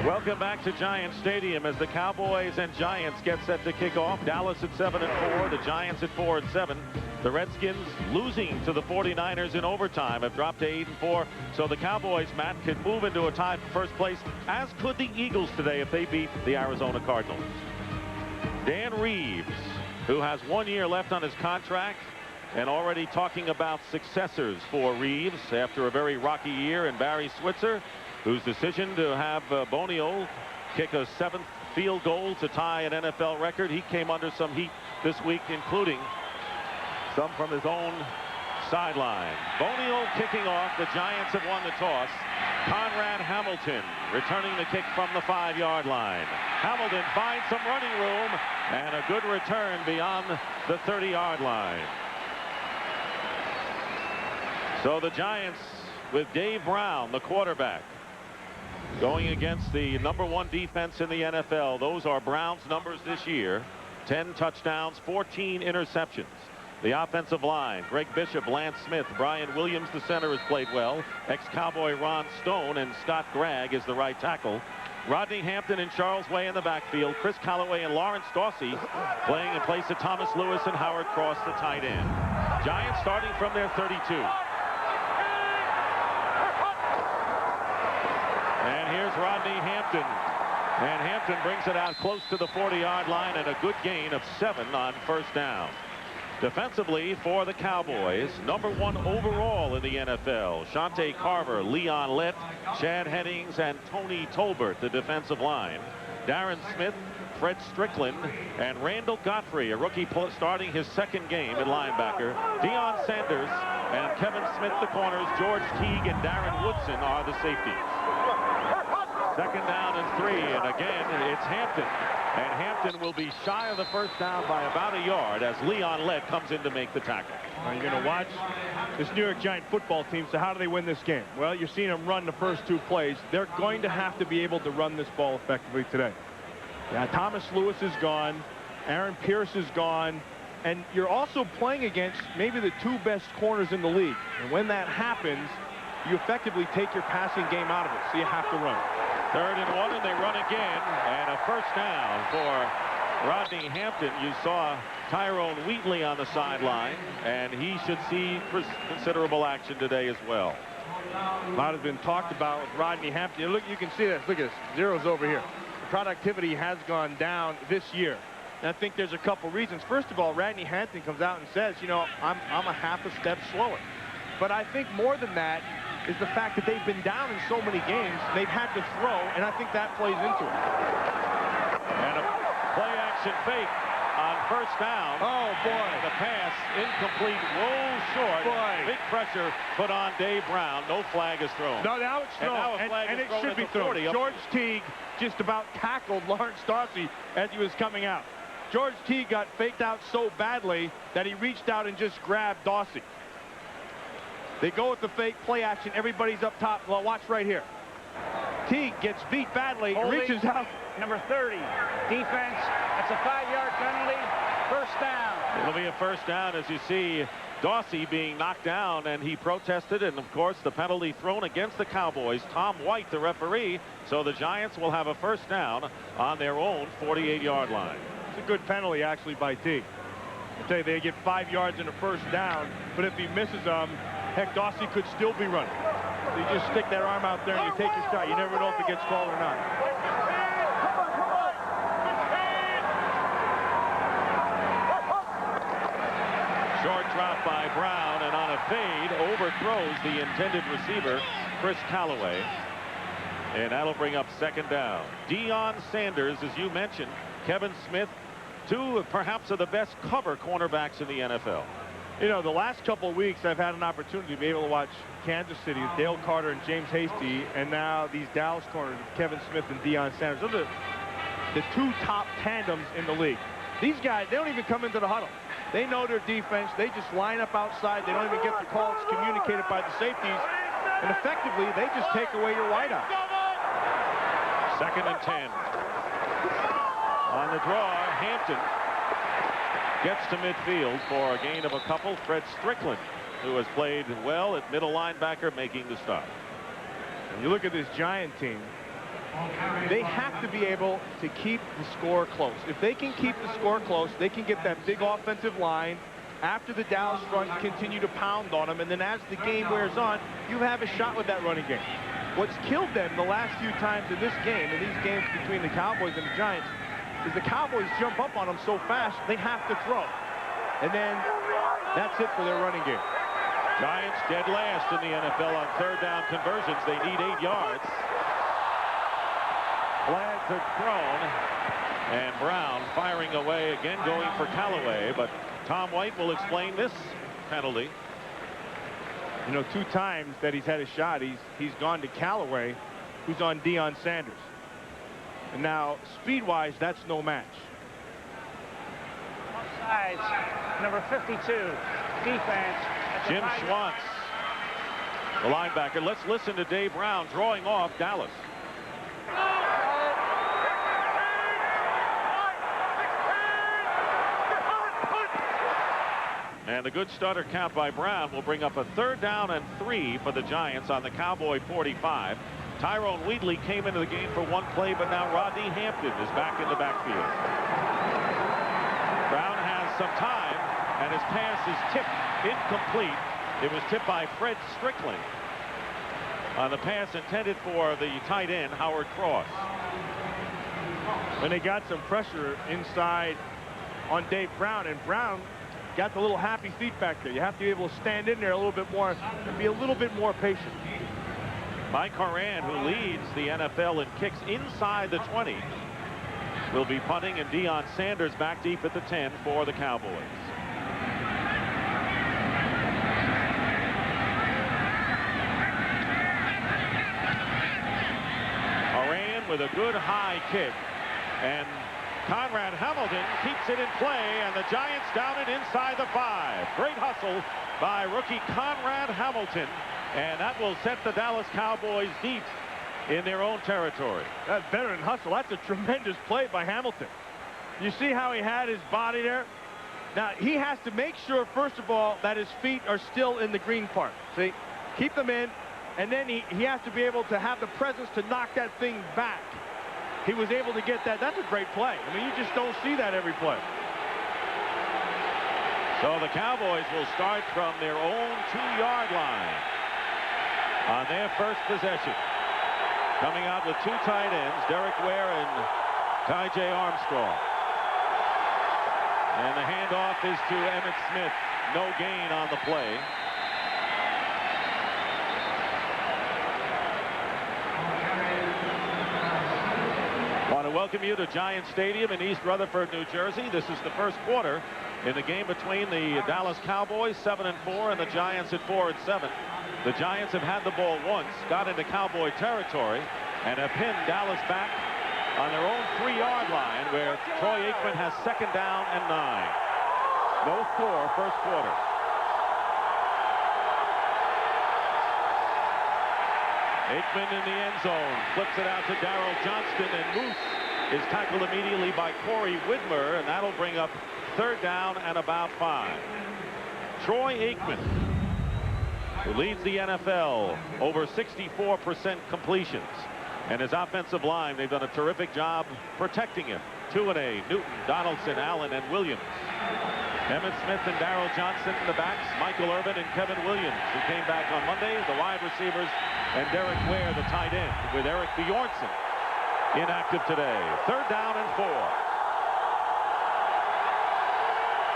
Welcome back to Giants Stadium as the Cowboys and Giants get set to kick off. Dallas at 7-4, the Giants at 4-7. The Redskins losing to the 49ers in overtime have dropped to 8-4. So the Cowboys, Matt, could move into a tie for first place, as could the Eagles today if they beat the Arizona Cardinals. Dan Reeves, who has 1 year left on his contract, and already talking about successors for Reeves after a very rocky year, and Barry Switzer, whose decision to have Bonio kick a 7th field goal to tie an NFL record. He came under some heat this week, including some from his own sideline. Bonio kicking off. The Giants have won the toss. Conrad Hamilton returning the kick from the 5-yard line. Hamilton finds some running room and a good return beyond the 30-yard line. So the Giants with Dave Brown, the quarterback, going against the #1 defense in the NFL. Those are Brown's numbers this year. 10 touchdowns, 14 interceptions. The offensive line, Greg Bishop, Lance Smith, Brian Williams, the center, has played well. Ex-Cowboy Ron Stone and Scott Gregg is the right tackle. Rodney Hampton and Charles Way in the backfield. Chris Callaway and Lawrence Dawsey playing in place of Thomas Lewis and Howard Cross, the tight end. Giants starting from their 32. And here's Rodney Hampton. And Hampton brings it out close to the 40-yard line, and a good gain of 7 on first down. Defensively for the Cowboys, #1 overall in the NFL, Shante Carver, Leon Lett, Chad Hennings, and Tony Tolbert, the defensive line. Darren Smith, Fred Strickland, and Randall Godfrey, a rookie starting his 2nd game at linebacker. Deion Sanders and Kevin Smith, the corners. George Teague and Darren Woodson are the safeties. 2nd down and 3, and again, it's Hampton. And Hampton will be shy of the first down by about a yard as Leon Lett comes in to make the tackle. Now you're going to watch this New York Giant football team. So how do they win this game? Well, you're seeing them run the first 2 plays. They're going to have to be able to run this ball effectively today. Yeah, Thomas Lewis is gone. Aaron Pierce is gone. And you're also playing against maybe the 2 best corners in the league. And when that happens, you effectively take your passing game out of it. So you have to run. 3rd and 1, and they run again, and a first down for Rodney Hampton. You saw Tyrone Wheatley on the sideline, and he should see considerable action today as well. A lot has been talked about with Rodney Hampton. Look, you can see this. Look at this. Zeros over here. The productivity has gone down this year. And I think there's a couple reasons. First of all, Rodney Hampton comes out and says, you know, I'm a half a step slower. But I think more than that is the fact that they've been down in so many games, they've had to throw, and I think that plays into it. And a play-action fake on first down. Oh, boy. The pass incomplete, rolls short. Boy. Big pressure put on Dave Brown. No flag is thrown. No, now it's thrown, and it should be thrown. George Teague just about tackled Lawrence Dawsey as he was coming out. George Teague got faked out so badly that he reached out and just grabbed Dawsey. They go with the fake play action. Everybody's up top. Well, watch right here. Teague gets beat badly, reaches out. Number 30, defense. That's a 5-yard penalty. First down. It'll be a first down as you see Dawsey being knocked down, and he protested, and of course the penalty thrown against the Cowboys. Tom White, the referee. So the Giants will have a first down on their own 48-yard line. It's a good penalty actually by Teague. I tell you, they get 5 yards in a first down, but if he misses them, heck, Dawsey could still be running. So you just stick that arm out there and you take your shot. You never know if it gets called or not. Short drop by Brown, and on a fade, overthrows the intended receiver, Chris Callaway. And that'll bring up 2nd down. Deion Sanders, as you mentioned, Kevin Smith, 2 perhaps of the best cover cornerbacks in the NFL. You know, the last couple of weeks, I've had an opportunity to be able to watch Kansas City with Dale Carter and James Hasty, and now these Dallas corners, Kevin Smith and Deion Sanders. Those are the 2 top tandems in the league. These guys, they don't even come into the huddle. They know their defense. They just line up outside. They don't even get the calls communicated by the safeties. And effectively, they just take away your wideout. 2nd and 10. On the draw, Hampton gets to midfield for a gain of a couple. Fred Strickland, who has played well at middle linebacker, making the stop. And you look at this Giant team, They have to be able to keep the score close. If they can keep the score close, they can get that big offensive line after the Dallas front continue to pound on them, and then as the game wears on, you have a shot with that running game. What's killed them the last few times in this game, in these games between the Cowboys and the Giants, is the Cowboys jump up on them so fast, they have to throw. And then that's it for their running game. Giants dead last in the NFL on third down conversions. They need 8 yards. Flags are thrown, and Brown firing away again, going for Callaway, but Tom White will explain this penalty. You know, 2 times that he's had a shot, he's gone to Callaway, who's on Deion Sanders. And now, speed-wise, that's no match. Sides, number 52, defense. Jim Schwantz, the linebacker. Let's listen to Dave Brown drawing off Dallas. And the good starter count by Brown will bring up a 3rd down and 3 for the Giants on the Cowboy 45. Tyrone Wheatley came into the game for 1 play, but now Rodney Hampton is back in the backfield. Brown has some time, and his pass is tipped incomplete. It was tipped by Fred Strickland on the pass intended for the tight end, Howard Cross. And they got some pressure inside on Dave Brown, and Brown got the little happy feet back there. You have to be able to stand in there a little bit more and be a little bit more patient. Mike Horan, who leads the NFL in kicks inside the 20, will be punting, and Deion Sanders back deep at the 10 for the Cowboys. Horan with a good high kick, and Conrad Hamilton keeps it in play, and the Giants down it inside the 5. Great hustle by rookie Conrad Hamilton, and that will set the Dallas Cowboys deep in their own territory. That veteran hustle, that's a tremendous play by Hamilton. You see how he had his body there? Now, he has to make sure, first of all, that his feet are still in the green part. See? Keep them in, and then he has to be able to have the presence to knock that thing back. He was able to get that. That's a great play. I mean, you just don't see that every play. So the Cowboys will start from their own 2-yard line on their first possession. Coming out with 2 tight ends, Derek Ware and Ty J. Armstrong. And the handoff is to Emmitt Smith. No gain on the play. Want to welcome you to Giant Stadium in East Rutherford, New Jersey. This is the first quarter in the game between the Dallas Cowboys, 7-4, and the Giants at 4-7. The Giants have had the ball once, got into Cowboy territory, and have pinned Dallas back on their own 3-yard line, where Troy Aikman has 2nd down and 9. No score, first quarter. Aikman in the end zone, flips it out to Darryl Johnston, and Moose is tackled immediately by Corey Widmer, and that'll bring up 3rd down and about 5. Troy Aikman, who leads the NFL, over 64% completions. And his offensive line, they've done a terrific job protecting him. Tuanay, Newton, Donaldson, Allen, and Williams. Emmitt Smith and Darryl Johnson in the backs. Michael Irvin and Kevin Williams, who came back on Monday, the wide receivers, and Derek Ware, the tight end, with Eric Bjornsson inactive today. 3rd down and 4.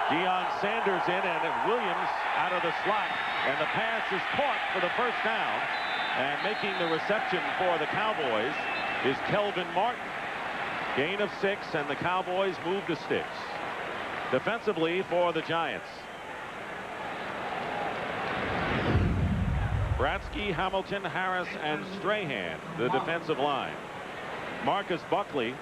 Deion Sanders in, and Williams out of the slot, and the pass is caught for the 1st down. And making the reception for the Cowboys is Kelvin Martin. Gain of 6, and the Cowboys move the sticks. Defensively for the Giants, Bratsky, Hamilton, Harris, and Strahan, the defensive line. Marcus Buckley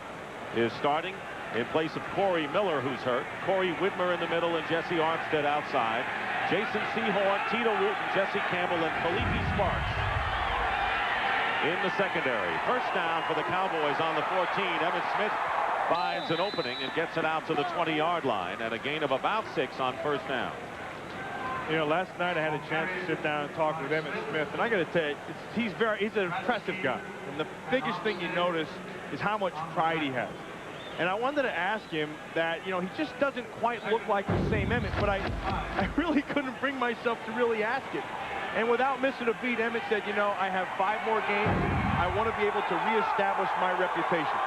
is starting in place of Corey Miller, who's hurt. Corey Widmer in the middle, and Jesse Armstead outside. Jason Sehorn, Tito Wooten, Jesse Campbell, and Felipe Sparks in the secondary. 1st down for the Cowboys on the 14. Emmitt Smith finds an opening and gets it out to the 20-yard line, and a gain of about 6 on 1st down. You know, last night I had a chance to sit down and talk with Emmitt Smith, and I got to tell you, he's an impressive guy. And the biggest thing you notice is how much pride he has. And I wanted to ask him that, you know, he just doesn't quite look like the same Emmitt, but I really couldn't bring myself to really ask it. And without missing a beat, Emmitt said, you know, I have 5 more games. I want to be able to reestablish my reputation.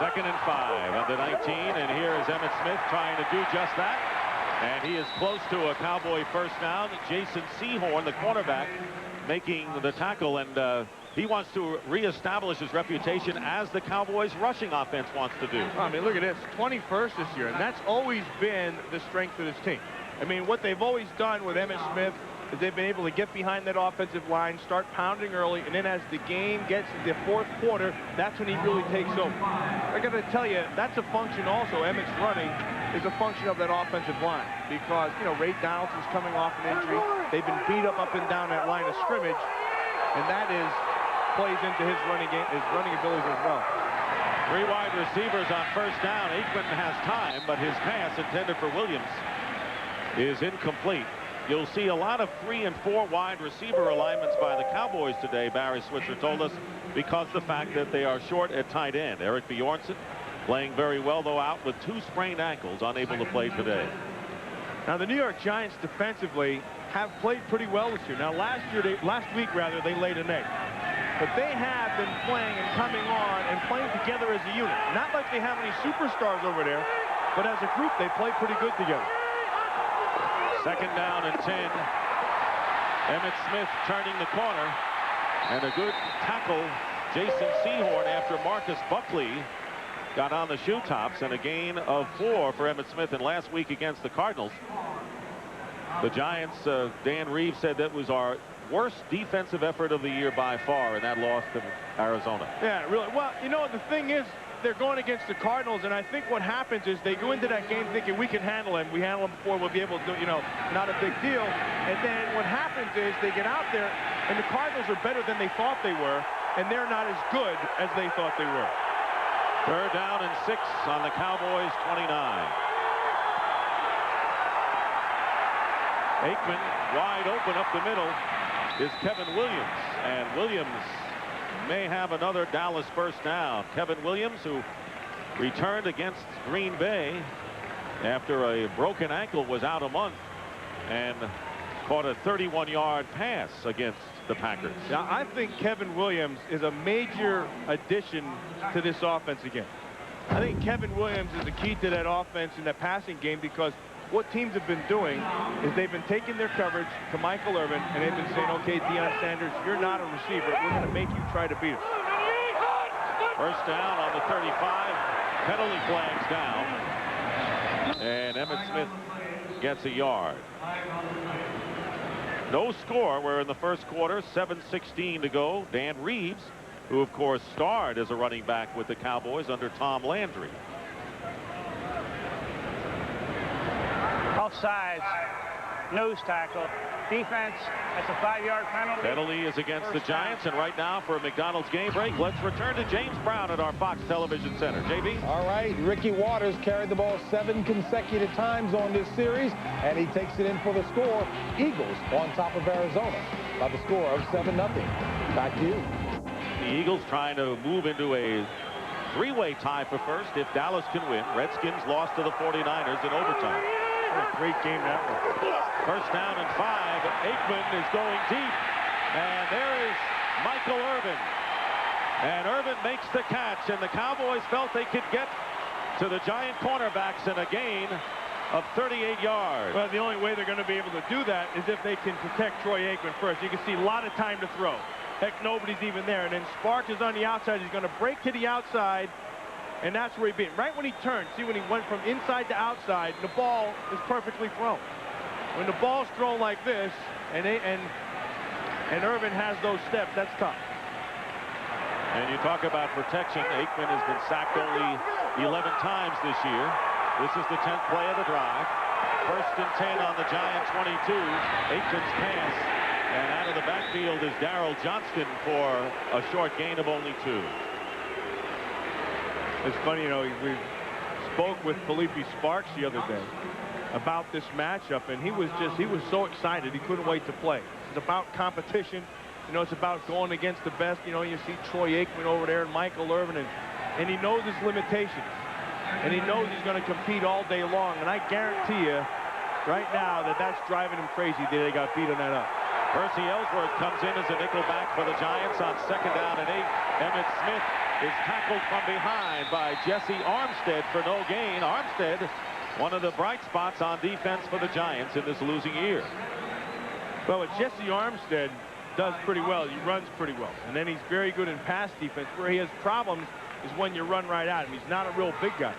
2nd and 5 on the 19, and here is Emmitt Smith trying to do just that. And he is close to a Cowboy first down. Jason Sehorn, the cornerback, making the tackle, and he wants to reestablish his reputation as the Cowboys' rushing offense wants to do. I mean, look at this, 21st this year, and that's always been the strength of this team. I mean, what they've always done with Emmitt Smith is they've been able to get behind that offensive line, start pounding early, and then as the game gets to the 4th quarter, that's when he really takes over. I got to tell you, that's a function also. Emmitt's running is a function of that offensive line because, you know, Ray Donaldson's coming off an injury. They've been beat up and down that line of scrimmage, and that plays into his running abilities as well. 3 wide receivers on first down. Aikman has time, but his pass intended for Williams is incomplete. You'll see a lot of 3 and 4 wide receiver alignments by the Cowboys today, Barry Switzer told us, because the fact that they are short at tight end. Eric Bjornsson playing very well, though out with 2 sprained ankles, unable to play today. Now, the New York Giants defensively have played pretty well this year. Now, last week, they laid an egg. But they have been playing and coming on and playing together as a unit. Not like they have any superstars over there, but as a group, they play pretty good together. 2nd down and 10. Emmitt Smith turning the corner, and a good tackle. Jason Sehorn after Marcus Buckley got on the shoe tops, and a gain of 4 for Emmitt Smith. And last week against the Cardinals, the Giants, Dan Reeves said that was our worst defensive effort of the year by far in that loss to Arizona. Yeah, really. Well, you know, the thing is, they're going against the Cardinals, and I think what happens is they go into that game thinking we can handle him. We handle him before, we'll be able to do, you know, not a big deal. And then what happens is they get out there, and the Cardinals are better than they thought they were, and they're not as good as they thought they were. 3rd down and 6 on the Cowboys' 29. Aikman wide open up the middle is Kevin Williams, and Williams may have another Dallas first down. Kevin Williams, who returned against Green Bay after a broken ankle, was out a month, and caught a 31-yard pass against the Packers. Now, I think Kevin Williams is a major addition to this offense again. I think Kevin Williams is the key to that offense in that passing game, because what teams have been doing is they've been taking their coverage to Michael Irvin, and they've been saying, okay, Deion Sanders, you're not a receiver. We're going to make you try to beat us. First down on the 35. Penalty flags down. And Emmitt Smith gets a yard. No score. We're in the first quarter. 7:16 to go. Dan Reeves, who, of course, starred as a running back with the Cowboys under Tom Landry. Offsides, nose tackle, defense, that's a 5-yard penalty. Penalty is against the Giants, and right now for a McDonald's game break, let's return to James Brown at our Fox Television Center. JB? All right, Ricky Waters carried the ball 7 consecutive times on this series, and he takes it in for the score. Eagles on top of Arizona by the score of 7-0. Back to you. The Eagles trying to move into a 3-way tie for first if Dallas can win. Redskins lost to the 49ers in overtime. What a great game that was. First down and 5. Aikman is going deep, and there is Michael Irvin. And Irvin makes the catch, and the Cowboys felt they could get to the Giant cornerbacks in a gain of 38 yards. Well, the only way they're going to be able to do that is if they can protect Troy Aikman first. You can see a lot of time to throw. Heck, nobody's even there. And then Sparks is on the outside. He's going to break to the outside. And that's where he beat. Right when he turned, see when he went from inside to outside, the ball is perfectly thrown. When the ball's thrown like this, and Irvin has those steps, that's tough. And you talk about protection. Aikman has been sacked only 11 times this year. This is the 10th play of the drive. First and 10 on the Giant 22. Aikman's pass, and out of the backfield is Darrell Johnston for a short gain of only 2. It's funny, you know, we spoke with Felipe Sparks the other day, about this matchup, and he was so excited he couldn't wait to play. It's about competition. You know, it's about going against the best. You know, you see Troy Aikman over there and Michael Irvin, and he knows his limitations. And he knows he's going to compete all day long. And I guarantee you right now that that's driving him crazy that they got beat on that up. Percy Ellsworth comes in as a nickelback for the Giants on 2nd down and 8. Emmitt Smith is tackled from behind by Jesse Armstead for no gain. Armstead, one of the bright spots on defense for the Giants in this losing year. Well, what Jesse Armstead does pretty well, he runs pretty well. And then he's very good in pass defense. Where he has problems is when you run right at him. He's not a real big guy.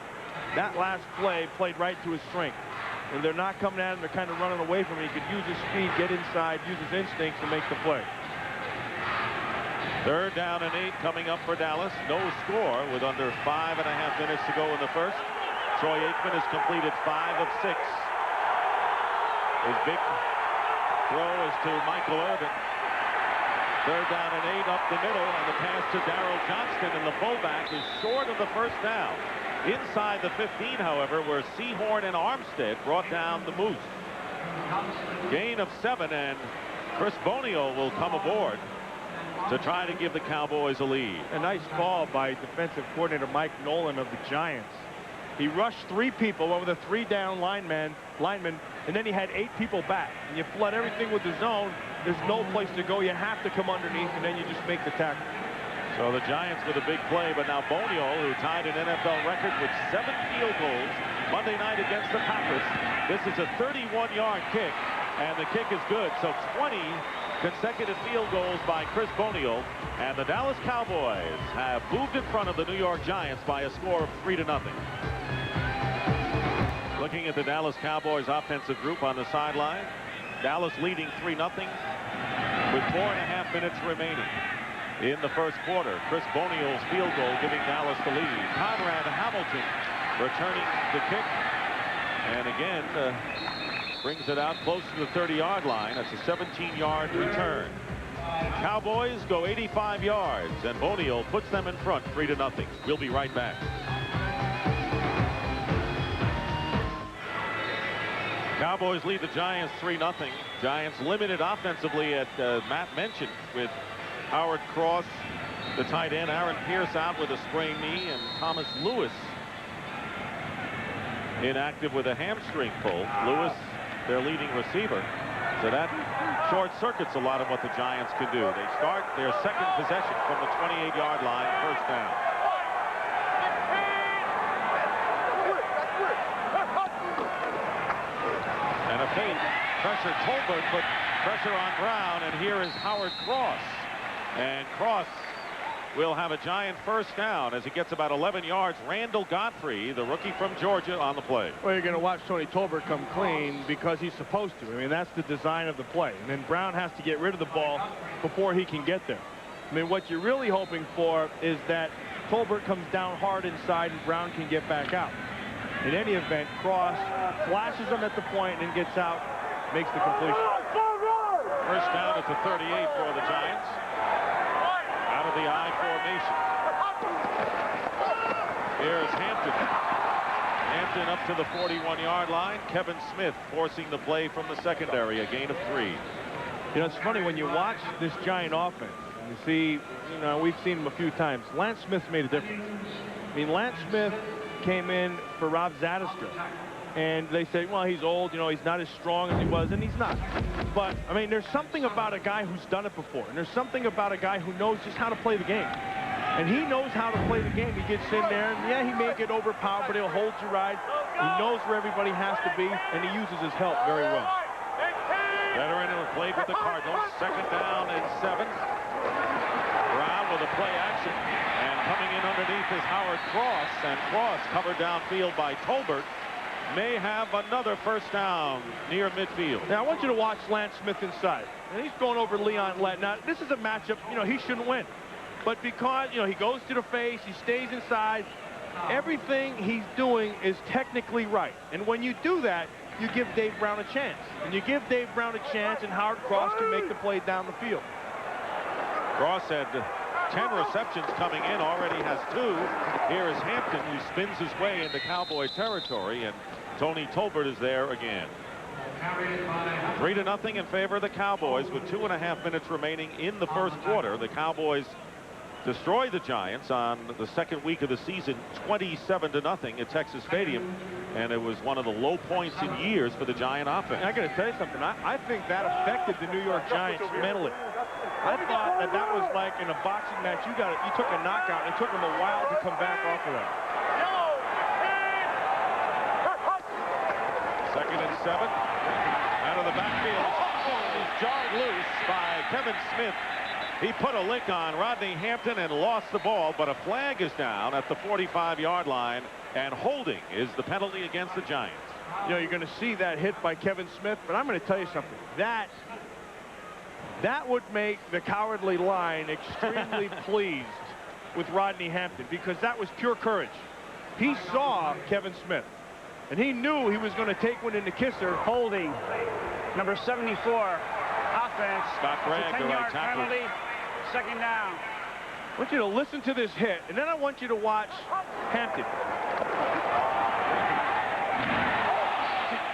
That last play played right to his strength. When they're not coming at him, they're kind of running away from him. He could use his speed, get inside, use his instincts to make the play. 3rd down and 8 coming up for Dallas. No score with under 5.5 minutes to go in the first. Troy Aikman has completed 5 of 6. His big throw is to Michael Irvin. 3rd down and 8 up the middle, and the pass to Darryl Johnston, and the fullback is short of the first down. Inside the 15, however, where Sehorn and Armstead brought down the Moose. Gain of 7, and Chris Bonio will come aboard to try to give the Cowboys a lead. A nice call by defensive coordinator Mike Nolan of the Giants. He rushed 3 people over the 3-down linemen, and then he had 8 people back. And you flood everything with the zone. There's no place to go. You have to come underneath, and then you just make the tackle. So the Giants with a big play, but now Bonio, who tied an NFL record with 7 field goals Monday night against the Packers. This is a 31-yard kick, and the kick is good. So 20 consecutive field goals by Chris Bonio, and the Dallas Cowboys have moved in front of the New York Giants by a score of 3-0. Looking at the Dallas Cowboys offensive group on the sideline, Dallas leading 3-0 with 4.5 minutes remaining in the first quarter. Chris Bonio's field goal giving Dallas the lead. Conrad Hamilton returning the kick, and again brings it out close to the 30-yard line. That's a 17-yard return. Cowboys go 85 yards, and Bonio puts them in front 3-0. We'll be right back. Cowboys lead the Giants 3-0. Giants limited offensively at Matt mentioned with Howard Cross, the tight end, Aaron Pierce out with a sprained knee, and Thomas Lewis inactive with a hamstring pull. Lewis, their leading receiver. So that short circuits a lot of what the Giants can do. They start their second possession from the 28-yard line, 1st down. And a feint, pressure Tolbert, but pressure on Brown, and here is Howard Cross. And Cross will have a Giant 1st down as he gets about 11 yards. Randall Godfrey, the rookie from Georgia, on the play. Well, you're going to watch Tony Tolbert come clean because he's supposed to. I mean, that's the design of the play. And then Brown has to get rid of the ball before he can get there. I mean, what you're really hoping for is that Tolbert comes down hard inside and Brown can get back out. In any event, Cross flashes him at the point and gets out, makes the completion. 1st down at the 38 for the Giants. Out of the I formation. Here's Hampton. Hampton up to the 41-yard line. Kevin Smith forcing the play from the secondary, a gain of 3. You know, it's funny when you watch this Giant offense, and you see, you know, we've seen him a few times. Lance Smith made a difference. I mean, Lance Smith came in for Rob Zatterstrom, and they say, well, he's old, you know, he's not as strong as he was, and he's not. But, I mean, there's something about a guy who's done it before, and there's something about a guy who knows just how to play the game. And he knows how to play the game. He gets in there, and yeah, he may get overpowered, but he'll hold you right. He knows where everybody has to be, and he uses his help very well. Veteran who played with the Cardinals. 2nd down and 7. Brown with a play action. And coming in underneath is Howard Cross, and Cross covered downfield by Tolbert. May have another 1st down near midfield. Now, I want you to watch Lance Smith inside. And he's going over Leon Lett. Now, this is a matchup, you know, he shouldn't win. But because, you know, he goes to the face, he stays inside, everything he's doing is technically right. And when you do that, you give Dave Brown a chance. And you give Dave Brown a chance, and Howard Cross can make the play down the field. Cross had 10 receptions coming in, already has 2. Here is Hampton, who spins his way into Cowboy territory, and Tony Tolbert is there again. 3-0 in favor of the Cowboys with 2.5 minutes remaining in the first quarter. The Cowboys destroyed the Giants on the second week of the season, 27-0 at Texas Stadium, and it was one of the low points in years for the Giant offense. I got to tell you something. I think that affected the New York Giants mentally. I thought that was like in a boxing match. You took a knockout, and it took them a while to come back off of that. 2nd and 7. Out of the backfield, is jarred loose by Kevin Smith. He put a lick on Rodney Hampton and lost the ball, but a flag is down at the 45-yard line, and holding is the penalty against the Giants. You know, you're going to see that hit by Kevin Smith, but I'm going to tell you something. That would make the Cowardly Lion extremely pleased with Rodney Hampton, because that was pure courage. He saw Kevin Smith, and he knew he was going to take one in the kisser. Holding. Number 74. Offense. Scott Bragg, the right tackle. Penalty. 2nd down. I want you to listen to this hit, and then I want you to watch Hampton.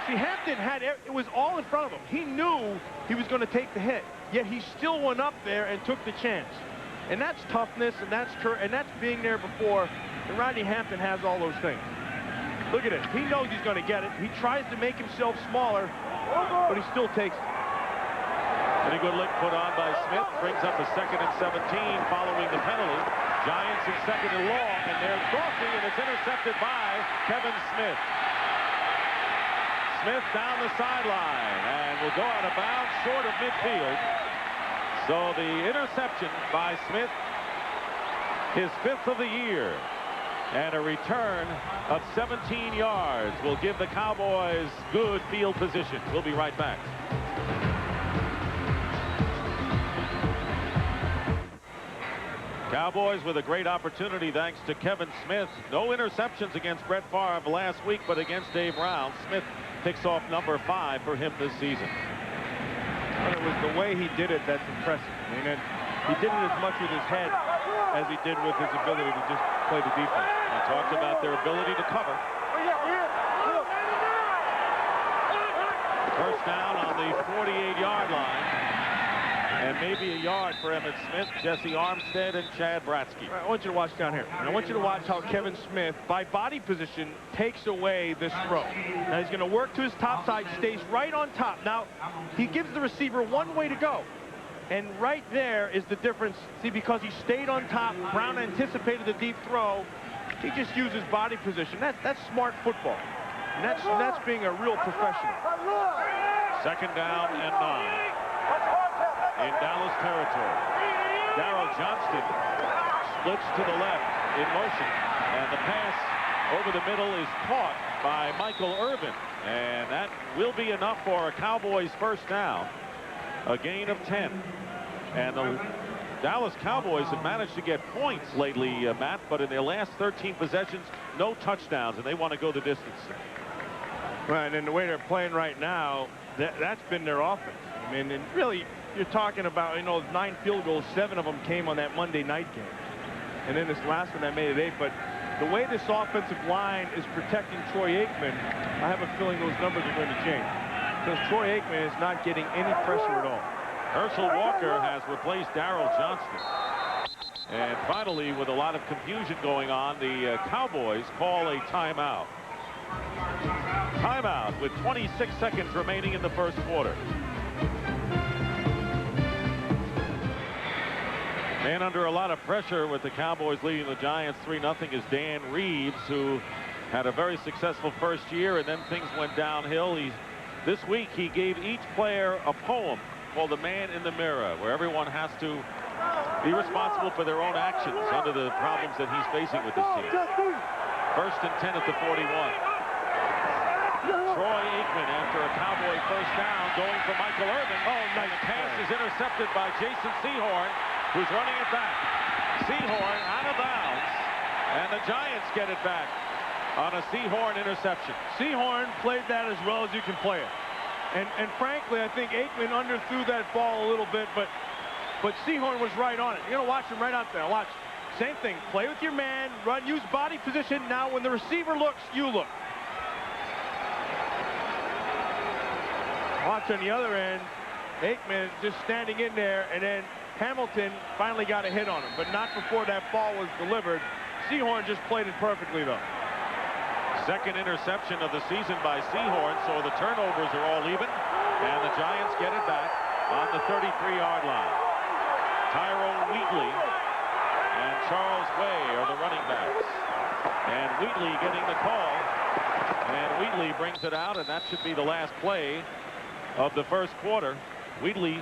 See, Hampton had it was all in front of him. He knew he was going to take the hit, yet he still went up there and took the chance. And that's toughness, and that's being there before. And Rodney Hampton has all those things. Look at it. He knows he's going to get it. He tries to make himself smaller, but he still takes it. Pretty good lick put on by Smith. Brings up a 2nd and 17 following the penalty. Giants in 2nd and long, and there's Dorsey, and it's intercepted by Kevin Smith. Smith down the sideline and will go out of bounds short of midfield. So the interception by Smith, his 5th of the year, and a return of 17 yards will give the Cowboys good field position. We'll be right back. Cowboys with a great opportunity thanks to Kevin Smith. No interceptions against Brett Favre last week, but against Dave Brown, Smith picks off number 5 for him this season. Well, it was the way he did it that's impressive. I mean, he did it as much with his head as he did with his ability to just play the defense. We talked about their ability to cover. First down on the 48-yard line. And maybe a yard for Emmitt Smith, Jesse Armstead, and Chad Bratsky. I want you to watch down here. And I want you to watch how Kevin Smith, by body position, takes away this throw. Now he's going to work to his top side, stays right on top. Now, he gives the receiver one way to go. And right there is the difference. See, because he stayed on top, Brown anticipated the deep throw. He just used his body position. That's smart football. And that's being a real professional. 2nd down and 9. In Dallas territory. Darryl Johnston splits to the left in motion, and the pass over the middle is caught by Michael Irvin, and that will be enough for a Cowboys first down, a gain of 10. And the Dallas Cowboys have managed to get points lately, Matt, but in their last 13 possessions, no touchdowns, and they want to go the distance. Right, and the way they're playing right now, that's been their offense. I mean, and really, you're talking about, 9 field goals, 7 of them came on that Monday night game. And then this last one that made it 8. But the way this offensive line is protecting Troy Aikman, I have a feeling those numbers are going to change. Because Troy Aikman is not getting any pressure at all. Herschel Walker has replaced Darryl Johnston. And finally, with a lot of confusion going on, the Cowboys call a timeout. Timeout with 26 seconds remaining in the first quarter. Man under a lot of pressure with the Cowboys leading the Giants 3-0 is Dan Reeves, who had a very successful first year, and then things went downhill. This week he gave each player a poem called The Man in the Mirror, where everyone has to be responsible for their own actions under the problems that he's facing with this team. 1st and 10 at the 41. Troy Aikman after a Cowboy first down going for Michael Irvin. Oh, nice. The pass is intercepted by Jason Sehorn, who's running it back. Sehorn out of bounds, and the Giants get it back on a Sehorn interception. Sehorn played that as well as you can play it. And frankly, I think Aikman underthrew that ball a little bit, but But Sehorn was right on it. You're going to watch him right out there. Watch. Same thing. Play with your man. Run. Use body position. Now when the receiver looks, you look. Watch on the other end. Aikman just standing in there, and then Hamilton finally got a hit on him, but not before that ball was delivered. Sehorn just played it perfectly, though. Second interception of the season by Sehorn, so the turnovers are all even, and the Giants get it back on the 33-yard line. Tyrone Wheatley and Charles Way are the running backs. And Wheatley getting the call, and Wheatley brings it out, and that should be the last play of the first quarter. Wheatley,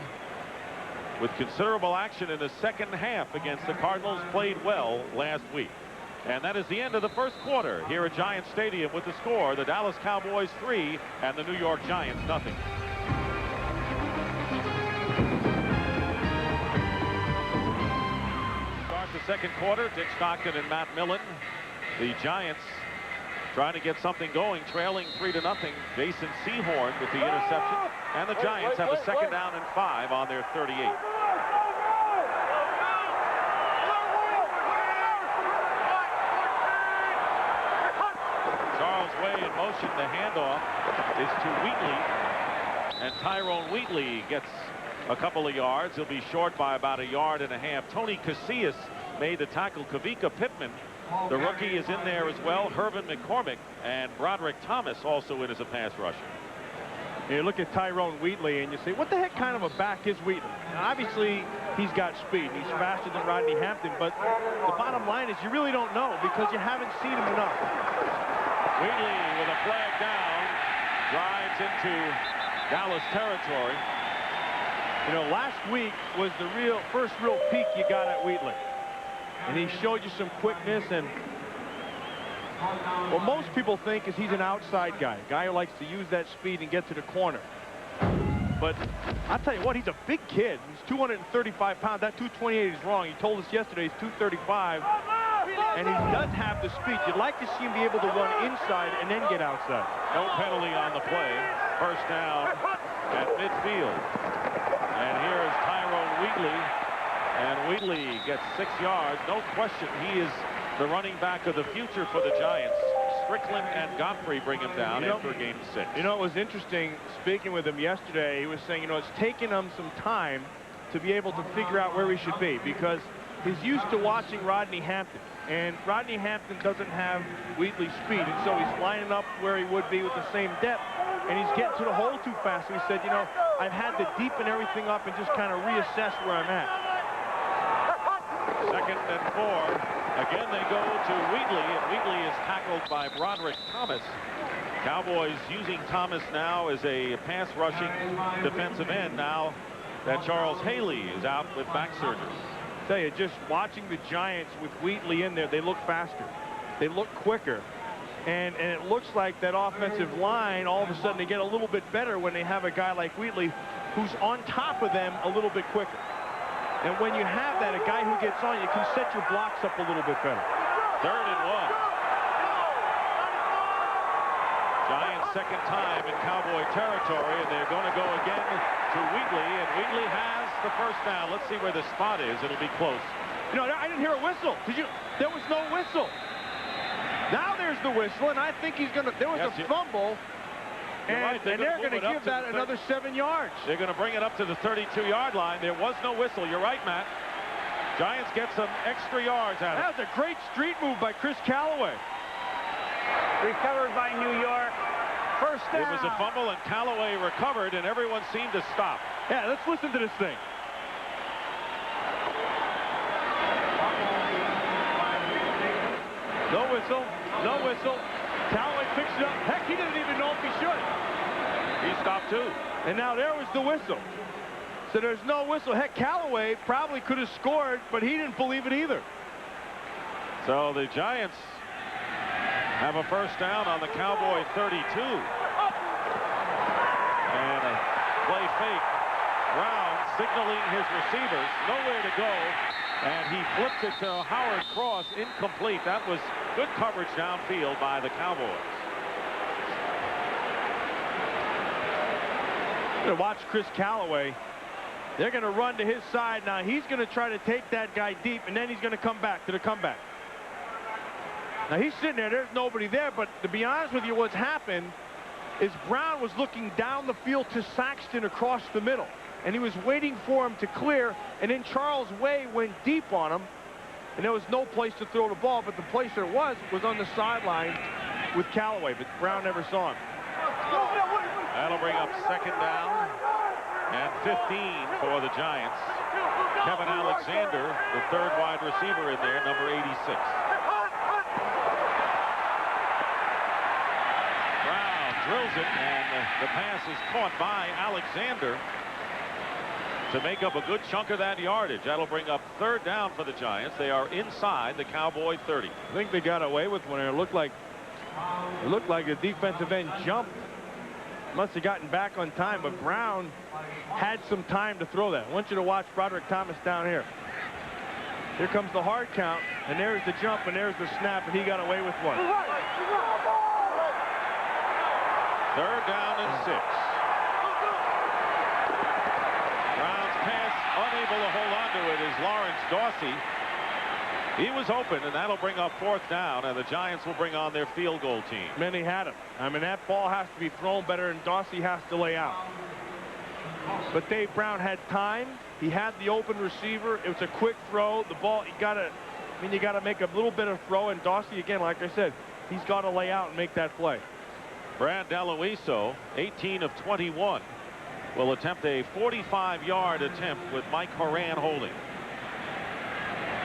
with considerable action in the second half against the Cardinals, played well last week. And that is the end of the first quarter here at Giant Stadium with the score, the Dallas Cowboys 3 and the New York Giants 0. Start the second quarter, Dick Stockton and Matt Millen. The Giants trying to get something going, trailing 3-0. Jason Sehorn with the interception, and the Giants have a second down and 5 on their 38. Charles Way in motion. The handoff is to Wheatley, and Tyrone Wheatley gets a couple of yards. He'll be short by about 1.5 yards. Tony Casillas made the tackle. Kavika Pittman, the rookie, is in there as well. Hervin McCormick and Broderick Thomas also in as a pass rusher. You look at Tyrone Wheatley and you say, what the heck kind of a back is Wheatley? Now, obviously, he's got speed. He's faster than Rodney Hampton, but the bottom line is you really don't know because you haven't seen him enough. Wheatley with a flag down, drives into Dallas territory. You know, last week was the first real peak you got at Wheatley. And he showed you some quickness, and what most people think is he's an outside guy, a guy who likes to use that speed and get to the corner. But I'll tell you what, he's a big kid. He's 235 pounds. That 228 is wrong. He told us yesterday he's 235, and he does have the speed. You'd like to see him be able to run inside and then get outside. No penalty on the play. First down at midfield. And here is Tyrone Wheatley. And Wheatley gets 6 yards. No question, he is the running back of the future for the Giants. Strickland and Godfrey bring him down after game 6. You know, it was interesting speaking with him yesterday. He was saying, you know, it's taken him some time to be able to figure out where he should be because he's used to watching Rodney Hampton. And Rodney Hampton doesn't have Wheatley's speed, and so he's lining up where he would be with the same depth, and he's getting to the hole too fast. So he said, you know, I've had to deepen everything up and just kind of reassess where I'm at. Second and 4. Again, they go to Wheatley, and Wheatley is tackled by Broderick Thomas. Cowboys using Thomas now as a pass-rushing defensive end now that Charles Haley is out with back surgery. I tell you, just watching the Giants with Wheatley in there, they look faster. They look quicker. And it looks like that offensive line, all of a sudden, they get a little bit better when they have a guy like Wheatley who's on top of them a little bit quicker. And when you have that, a guy who gets on, you can set your blocks up a little bit better. 3rd and 1. Giants second time in Cowboy territory, and they're going to go again to Wheatley, and Wheatley has the first down. Let's see where the spot is. It'll be close. You know, I didn't hear a whistle. Did you? There was no whistle. Now there's the whistle, and I think he's going to. There was a fumble. And they're going to give that another 7 yards. They're going to bring it up to the 32-yard line. There was no whistle. You're right, Matt. Giants get some extra yards out of it. That was a great street move by Chris Callaway. Recovered by New York. First down. It was a fumble, and Callaway recovered, and everyone seemed to stop. Yeah, let's listen to this thing. No whistle. No whistle. Callaway picks it up. Heck, he didn't even know if he should. He stopped too. And now there was the whistle. So there's no whistle. Heck, Callaway probably could have scored, but he didn't believe it either. So the Giants have a first down on the Cowboy 32. And a play fake. Brown signaling his receivers. Nowhere to go. And he flipped it to Howard Cross, incomplete. That was good coverage downfield by the Cowboys. To watch Chris Callaway. They're going to run to his side now. He's going to try to take that guy deep, and then he's going to come back to the comeback. Now, he's sitting there. There's nobody there, but to be honest with you, what's happened is Brown was looking down the field to Saxton across the middle, and he was waiting for him to clear, and then Charles Way went deep on him, and there was no place to throw the ball, but the place there was on the sideline with Callaway, but Brown never saw him. That'll bring up second down and 15 for the Giants. Kevin Alexander, the third wide receiver in there, number 86. Brown drills it, and the pass is caught by Alexander to make up a good chunk of that yardage. That'll bring up third down for the Giants. They are inside the Cowboy 30. I think they got away with one. It looked like a defensive end jumped. Must have gotten back on time, but Brown had some time to throw that. I want you to watch Broderick Thomas down here. Here comes the hard count, and there's the jump, and there's the snap, and he got away with one. Third down and 6. Brown's pass, unable to hold on to it, is Lawrence Dawsey. He was open, and that'll bring up fourth down, and the Giants will bring on their field goal team. Many had him. I mean, that ball has to be thrown better, and Dawsey has to lay out. But Dave Brown had time. He had the open receiver. It was a quick throw. The ball, you got to make a little bit of throw, and Dawsey, again, like I said, he's got to lay out and make that play. Brad Deloiso, 18 of 21, will attempt a 45-yard attempt with Mike Horan holding.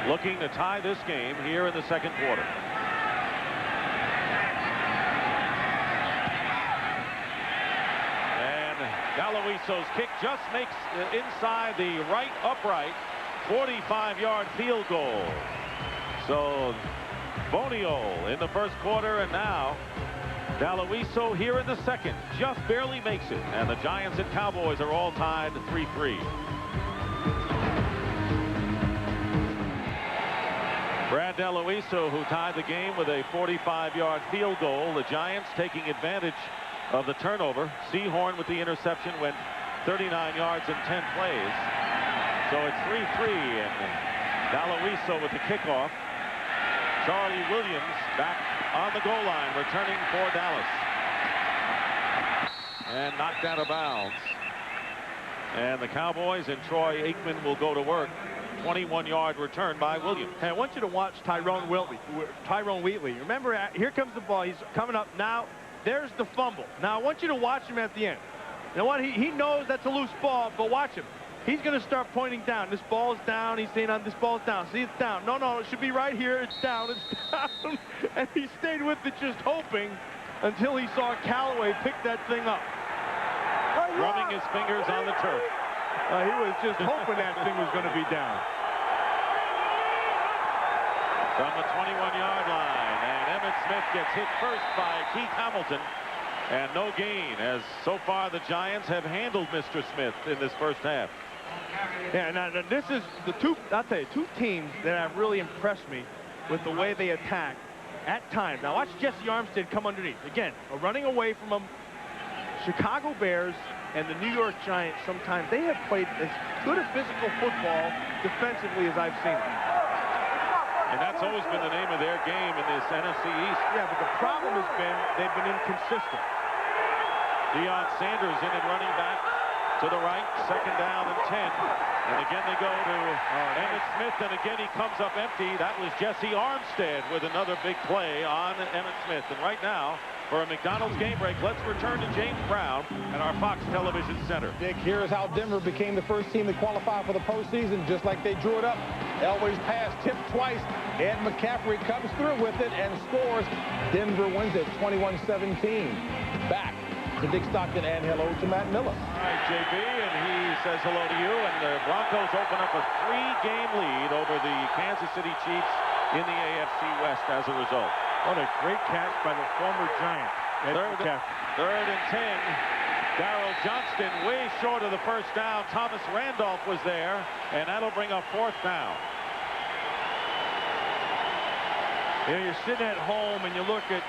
Looking to tie this game here in the second quarter. And Deloiso's kick just makes inside the right upright 45-yard field goal. So Bonio in the first quarter, and now Deloiso here in the second just barely makes it, and the Giants and Cowboys are all tied 3-3. Brad Deloiso, who tied the game with a 45-yard field goal. The Giants taking advantage of the turnover. Seahorn with the interception went 39 yards in 10 plays. So it's 3-3, and Deloiso with the kickoff. Charlie Williams back on the goal line, returning for Dallas. And knocked out of bounds. And the Cowboys and Troy Aikman will go to work. 21-yard return by Williams. Hey, I want you to watch Tyrone Wheatley. Remember, here comes the ball. He's coming up now. There's the fumble. Now I want you to watch him at the end. You know what? He knows that's a loose ball, but watch him. He's going to start pointing down. This ball is down. He's saying, this ball's down. See, it's down. No, it should be right here. It's down. It's down. And he stayed with it, just hoping until he saw Callaway pick that thing up. Rubbing his fingers on the turf. He was just hoping that thing was going to be down. From the 21-yard line, and Emmitt Smith gets hit first by Keith Hamilton, and no gain, as so far the Giants have handled Mr. Smith in this first half. Yeah, now this is I'll tell you, two teams that have really impressed me with the way they attack at times. Now watch Jesse Armstead come underneath. Again, running away from him. Chicago Bears and the New York Giants, sometimes they have played as good a physical football defensively as I've seen them. And that's always been the name of their game in this NFC East. Yeah, but the problem has been they've been inconsistent. Deion Sanders in and running back to the right, second down and 10. And again they go to Emmitt Smith, and again he comes up empty. That was Jesse Armstead with another big play on Emmitt Smith. And right now, for a McDonald's game break, let's return to James Brown at our Fox Television Center. Dick, here's how Denver became the first team to qualify for the postseason, just like they drew it up. Elway's pass tipped twice. Ed McCaffrey comes through with it and scores. Denver wins it 21-17. Back to Dick Stockton, and hello to Matt Miller. All right, JB, and he says hello to you. And the Broncos open up a 3-game lead over the Kansas City Chiefs in the AFC West as a result. What a great catch by the former Giant. Third and 10. Darryl Johnston way short of the first down. Thomas Randolph was there, and that'll bring up fourth down. You know, you're sitting at home and you look at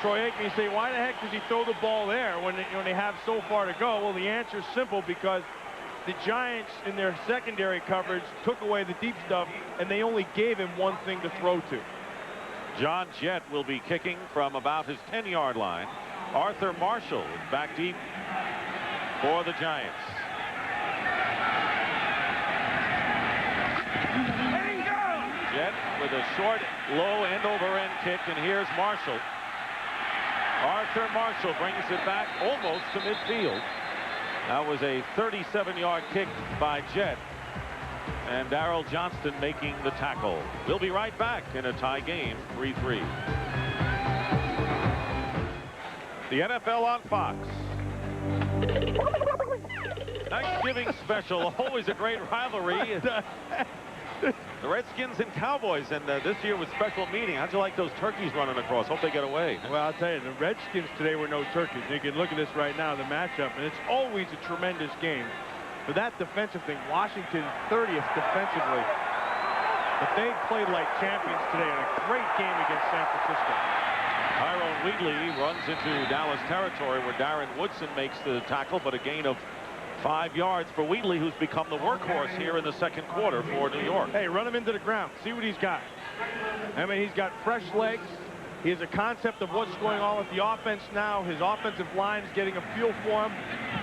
Troy Aikman and say, why the heck does he throw the ball there when they have so far to go? Well, the answer is simple, because the Giants in their secondary coverage took away the deep stuff, and they only gave him one thing to throw to. John Jett will be kicking from about his 10-yard line. Arthur Marshall is back deep for the Giants. Jett with a short, low end-over-end kick, and here's Marshall. Arthur Marshall brings it back almost to midfield. That was a 37-yard kick by Jett, and Darrell Johnston making the tackle. We'll be right back in a tie game, 3-3. The NFL on Fox. Thanksgiving special, always a great rivalry. The Redskins and Cowboys, and this year with special meeting. How'd you like those turkeys running across? Hope they get away. Well, I'll tell you, the Redskins today were no turkeys. You can look at this right now, the matchup, and it's always a tremendous game. But that defensive thing, Washington 30th defensively. But they played like champions today in a great game against San Francisco. Tyrone Wheatley runs into Dallas territory where Darren Woodson makes the tackle, but a gain of 5 yards for Wheatley, who's become the workhorse here in the second quarter for New York. Hey, run him into the ground. See what he's got. I mean, he's got fresh legs. He has a concept of what's going on with the offense now. His offensive line is getting a feel for him.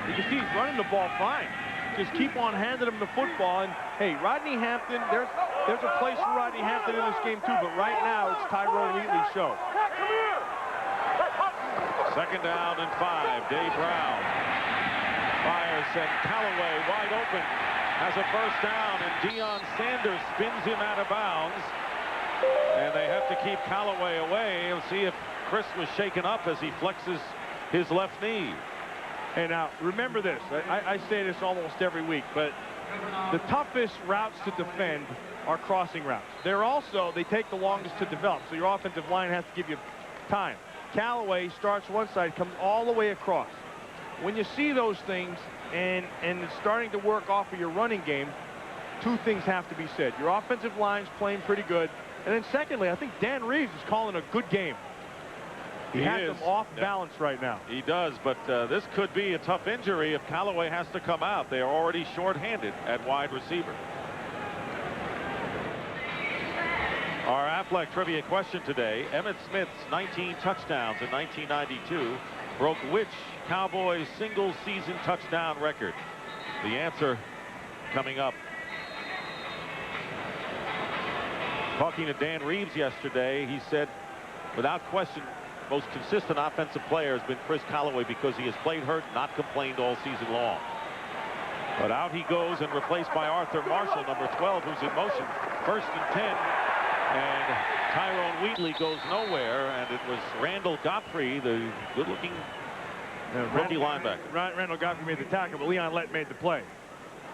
You can see he's running the ball fine. Just keep on handing him the football. And, hey, Rodney Hampton, there's a place for Rodney Hampton in this game, too. But right now, it's Tyrone Wheatley's show. Second down and 5. Dave Brown fires, and Callaway wide open has a first down, and Deion Sanders spins him out of bounds, and they have to keep Callaway away. We'll see if Chris was shaken up as he flexes his left knee. And now remember this, I say this almost every week, but the toughest routes to defend are crossing routes. They take the longest to develop, so your offensive line has to give you time. Callaway starts one side, comes all the way across. When you see those things and it's starting to work off of your running game, two things have to be said. Your offensive line's playing pretty good. And then secondly, I think Dan Reeves is calling a good game. He has them off balance right now. He does, but this could be a tough injury if Callaway has to come out. They are already short-handed at wide receiver. Our Affleck trivia question today: Emmitt Smith's 19 touchdowns in 1992 broke which Cowboys single-season touchdown record? The answer coming up. Talking to Dan Reeves yesterday, he said, without question, most consistent offensive player has been Chris Callaway because he has played hurt, not complained all season long. But out he goes and replaced by Arthur Marshall, number 12, who's in motion. First and 10, and Tyrone Wheatley goes nowhere, and it was Randall Godfrey, the good-looking rookie linebacker. Randall Godfrey made the tackle, but Leon Lett made the play.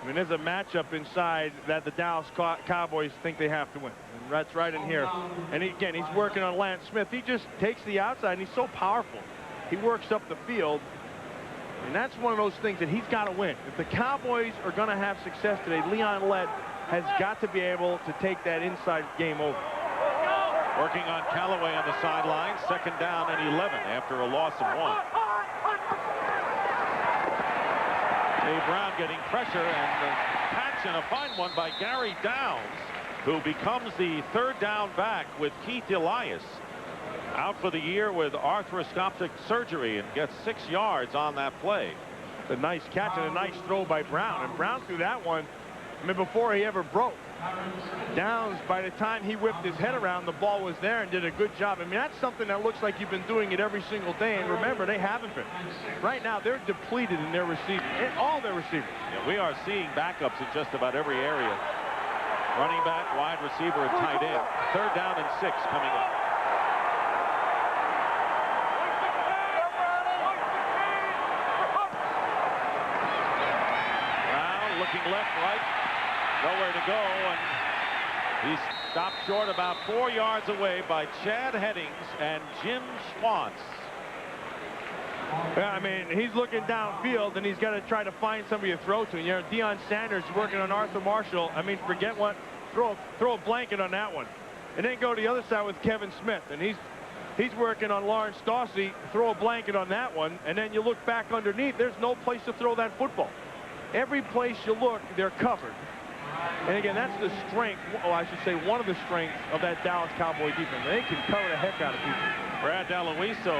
I mean, there's a matchup inside that the Dallas Cowboys think they have to win. And that's right in here. And again, he's working on Lance Smith. He just takes the outside, and he's so powerful. He works up the field. And that's one of those things that he's got to win. If the Cowboys are going to have success today, Leon Lett has got to be able to take that inside game over. Working on Callaway on the sideline. Second down and 11 after a loss of 1. Dave Brown getting pressure, and the catch, and a fine one by Gary Downs, who becomes the third down back with Keith Elias out for the year with arthroscopic surgery, and gets 6 yards on that play. A nice catch and a nice throw by Brown, and Brown threw that one, I mean, before he ever broke. Downs, by the time he whipped his head around, the ball was there and did a good job. I mean, that's something that looks like you've been doing it every single day, and remember, they haven't been. Right now, they're depleted in their receiving, all their receivers. Yeah, we are seeing backups in just about every area. Running back, wide receiver, and tight end. Third down and 6 coming up. Brown looking left, right. Nowhere to go, and he's stopped short about 4 yards away by Chad Headings and Jim Schwantz. Yeah, I mean, he's looking downfield, and he's got to try to find somebody to throw to. You know, Deion Sanders working on Arthur Marshall. I mean, forget what, throw a blanket on that one. And then go to the other side with Kevin Smith, and he's working on Lawrence Dawsey, throw a blanket on that one, and then you look back underneath, there's no place to throw that football. every place you look, they're covered. And again, that's the strength, or I should say one of the strengths of that Dallas Cowboy defense. They can cover the heck out of people. Brad Delawiso,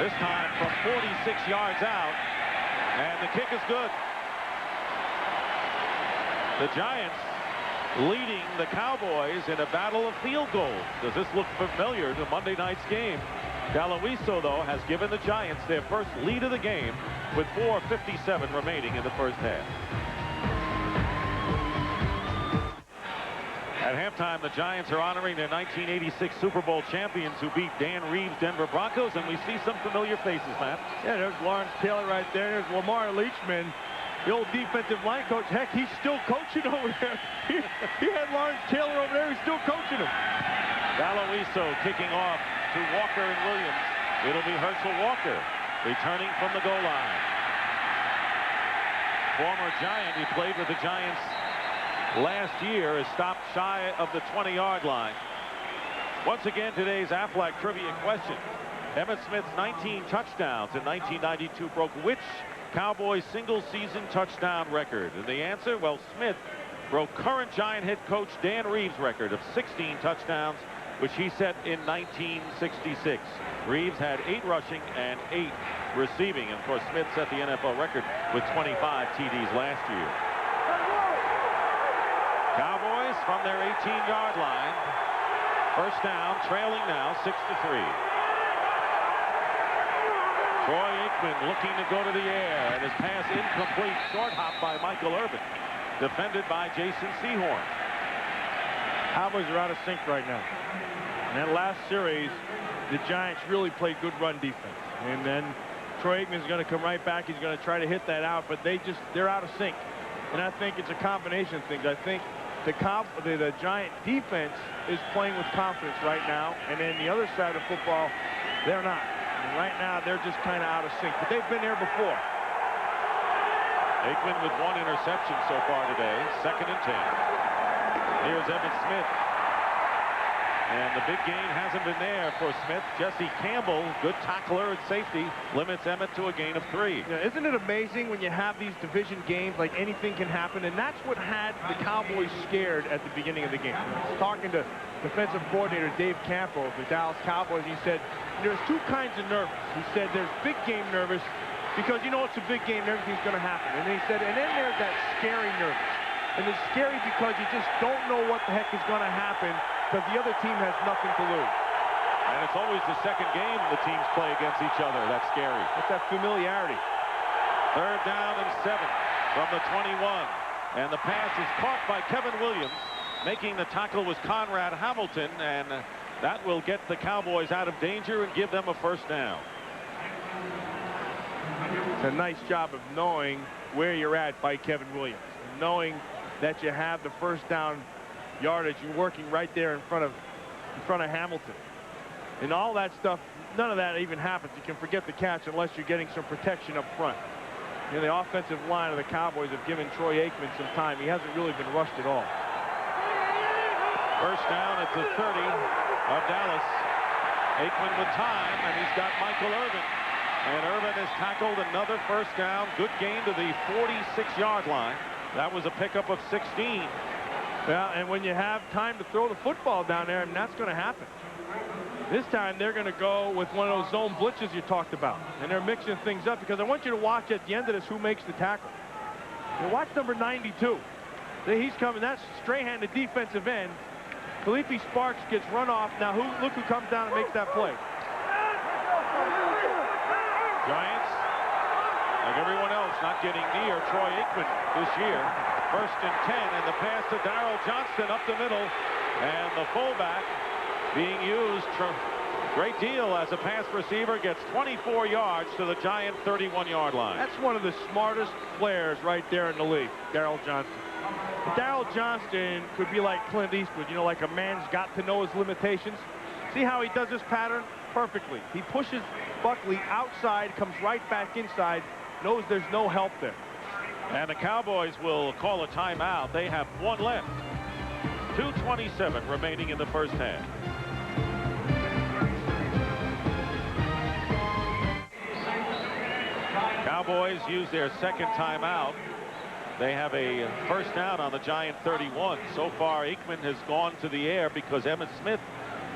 this time from 46 yards out, and the kick is good. The Giants leading the Cowboys in a battle of field goals. Does this look familiar to Monday night's game? Delawiso, though, has given the Giants their first lead of the game with 4:57 remaining in the first half. At halftime, the Giants are honoring their 1986 Super Bowl champions who beat Dan Reeves' Denver Broncos, and we see some familiar faces, Matt. Yeah, there's Lawrence Taylor right there. There's Lamar Leachman, the old defensive line coach. Heck, he's still coaching over there. He had Lawrence Taylor over there. He's still coaching him. Delawiso kicking off to Walker and Williams. It'll be Herschel Walker returning from the goal line. Former Giant, he played with the Giants last year, is stopped shy of the 20-yard line. Once again, today's Aflac trivia question. Emmitt Smith's 19 touchdowns in 1992 broke which Cowboys single-season touchdown record? And the answer, well, Smith broke current Giant head coach Dan Reeves' record of 16 touchdowns, which he set in 1966. Reeves had 8 rushing and 8 receiving. And of course, Smith set the NFL record with 25 TDs last year. Cowboys from their 18-yard line. First down, trailing now 6-3. Troy Aikman looking to go to the air, and his pass incomplete. Short hop by Michael Irvin, defended by Jason Sehorn. Cowboys are out of sync right now. In that last series, the Giants really played good run defense. And then Troy Aikman's going to come right back. He's going to try to hit that out, but they're out of sync. And I think it's a combination of things. I think the Giant defense is playing with confidence right now, and then the other side of football, they're not. And right now, they're just kind of out of sync, but they've been there before. Aikman with 1 interception so far today, 2nd and 10. Here's Emmitt Smith. And the big gain hasn't been there for Smith. Jesse Campbell, good tackler at safety, limits Emmitt to a gain of 3. Yeah, isn't it amazing when you have these division games, like anything can happen? And that's what had the Cowboys scared at the beginning of the game. I was talking to defensive coordinator Dave Campo of the Dallas Cowboys. He said, there's 2 kinds of nervous. He said there's big game nervous because you know it's a big game and everything's going to happen. And he said, and then there's that scary nervous. And it's scary because you just don't know what the heck is going to happen because the other team has nothing to lose. And it's always the second game the teams play against each other. That's scary. It's that familiarity. 3rd down and 7 from the 21. And the pass is caught by Kevin Williams. Making the tackle was Conrad Hamilton, and that will get the Cowboys out of danger and give them a first down. It's a nice job of knowing where you're at by Kevin Williams. And knowing that you have the first down yardage, you're working right there in front of Hamilton. And all that stuff, none of that even happens. You can forget the catch unless you're getting some protection up front. You know, the offensive line of the Cowboys have given Troy Aikman some time. He hasn't really been rushed at all. First down at the 30 of Dallas. Aikman with time, and he's got Michael Irvin. And Irvin has tackled another first down. Good gain to the 46-yard line. That was a pickup of 16. Well, and when you have time to throw the football down there, I mean, that's going to happen. This time, they're going to go with one of those zone blitzes you talked about. And they're mixing things up because I want you to watch at the end of this who makes the tackle. You watch number 92. He's coming. That's Strahan, the defensive end. Felipe Sparks gets run off. Now, look who comes down and makes that play. Giants, like everyone else, not getting near Troy Aikman this year. 1st and 10, and the pass to Darrell Johnston up the middle, and the fullback being used a great deal as a pass receiver, gets 24 yards to the Giant 31-yard line. That's one of the smartest players right there in the league, Darrell Johnston. Darrell Johnston could be like Clint Eastwood, you know, like a man's got to know his limitations. See how he does this pattern? Perfectly. He pushes Buckley outside, comes right back inside, knows there's no help there. And the Cowboys will call a timeout. They have 1 left. 2:27 remaining in the first half. Cowboys use their second timeout. They have a first down on the Giant 31. So far, Aikman has gone to the air because Emmitt Smith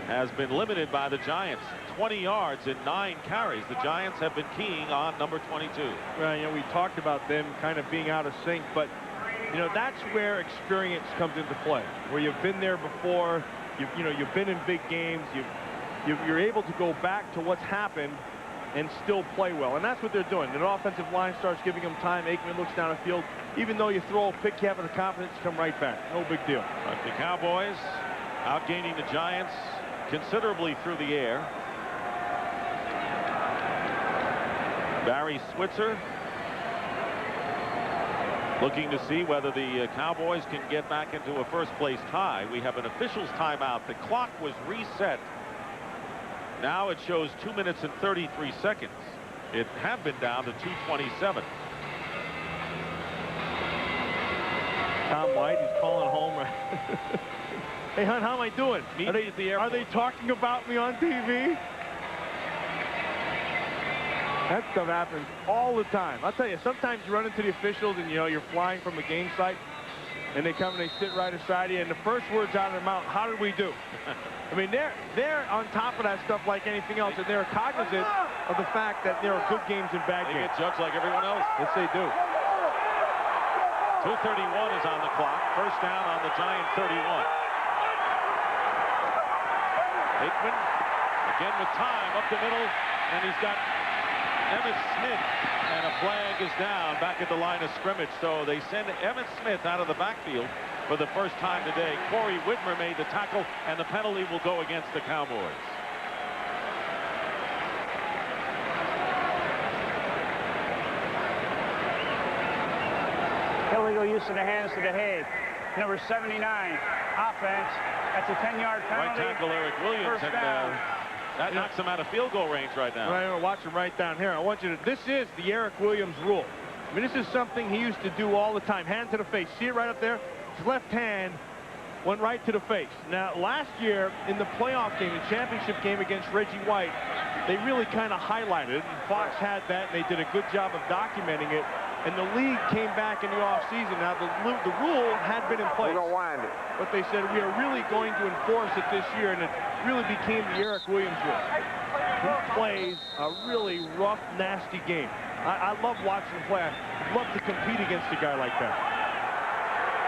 has been limited by the Giants. 20 yards in 9 carries. The Giants have been keying on number 22. Well, you know, we talked about them kind of being out of sync, but you know, that's where experience comes into play, where you've been there before, you've been in big games, you're able to go back to what's happened and still play well. And that's what they're doing. The offensive line starts giving them time. Aikman looks down the field. Even though you throw a pick, you have the confidence to come right back. No big deal. But the Cowboys outgaining the Giants considerably through the air. Barry Switzer looking to see whether the Cowboys can get back into a first-place tie. We have an official's timeout. The clock was reset. Now it shows 2 minutes and 33 seconds. It had been down to 2:27. Tom White, he's calling home. Hey, hon, how am I doing? Are they talking about me on TV? That stuff happens all the time. I'll tell you, sometimes you run into the officials and, you know, you're flying from the game site, and they come and they sit right beside you, and the first words out of their mouth, how did we do? I mean, they're on top of that stuff like anything else, and they're cognizant of the fact that there are good games and bad games. They get judged like everyone else. Yes, they do. 2:31 is on the clock. First down on the Giant 31. Aikman again with time up the middle, and he's got Emmitt Smith, and a flag is down back at the line of scrimmage. So they send Emmitt Smith out of the backfield for the first time today. Corey Whitmer made the tackle, and the penalty will go against the Cowboys. Illegal use of the hands to the head. Number 79, offense. That's a 10-yard penalty. Right tackle Eric Williams, First and down. that knocks him out of field goal range right now. Right, watch him right down here. I want you to, this is the Eric Williams rule. I mean, this is something he used to do all the time. Hand to the face. See it right up there? His left hand went right to the face. Now, last year in the playoff game, the championship game against Reggie White, they really kind of highlighted it. And Fox had that, and they did a good job of documenting it. And the league came back in the offseason. Now, the rule had been in place. We're gonna wind it. But they said, we are really going to enforce it this year, and it really became the Eric Williams rule. He plays a really rough, nasty game. I love watching him play. I'd love to compete against a guy like that.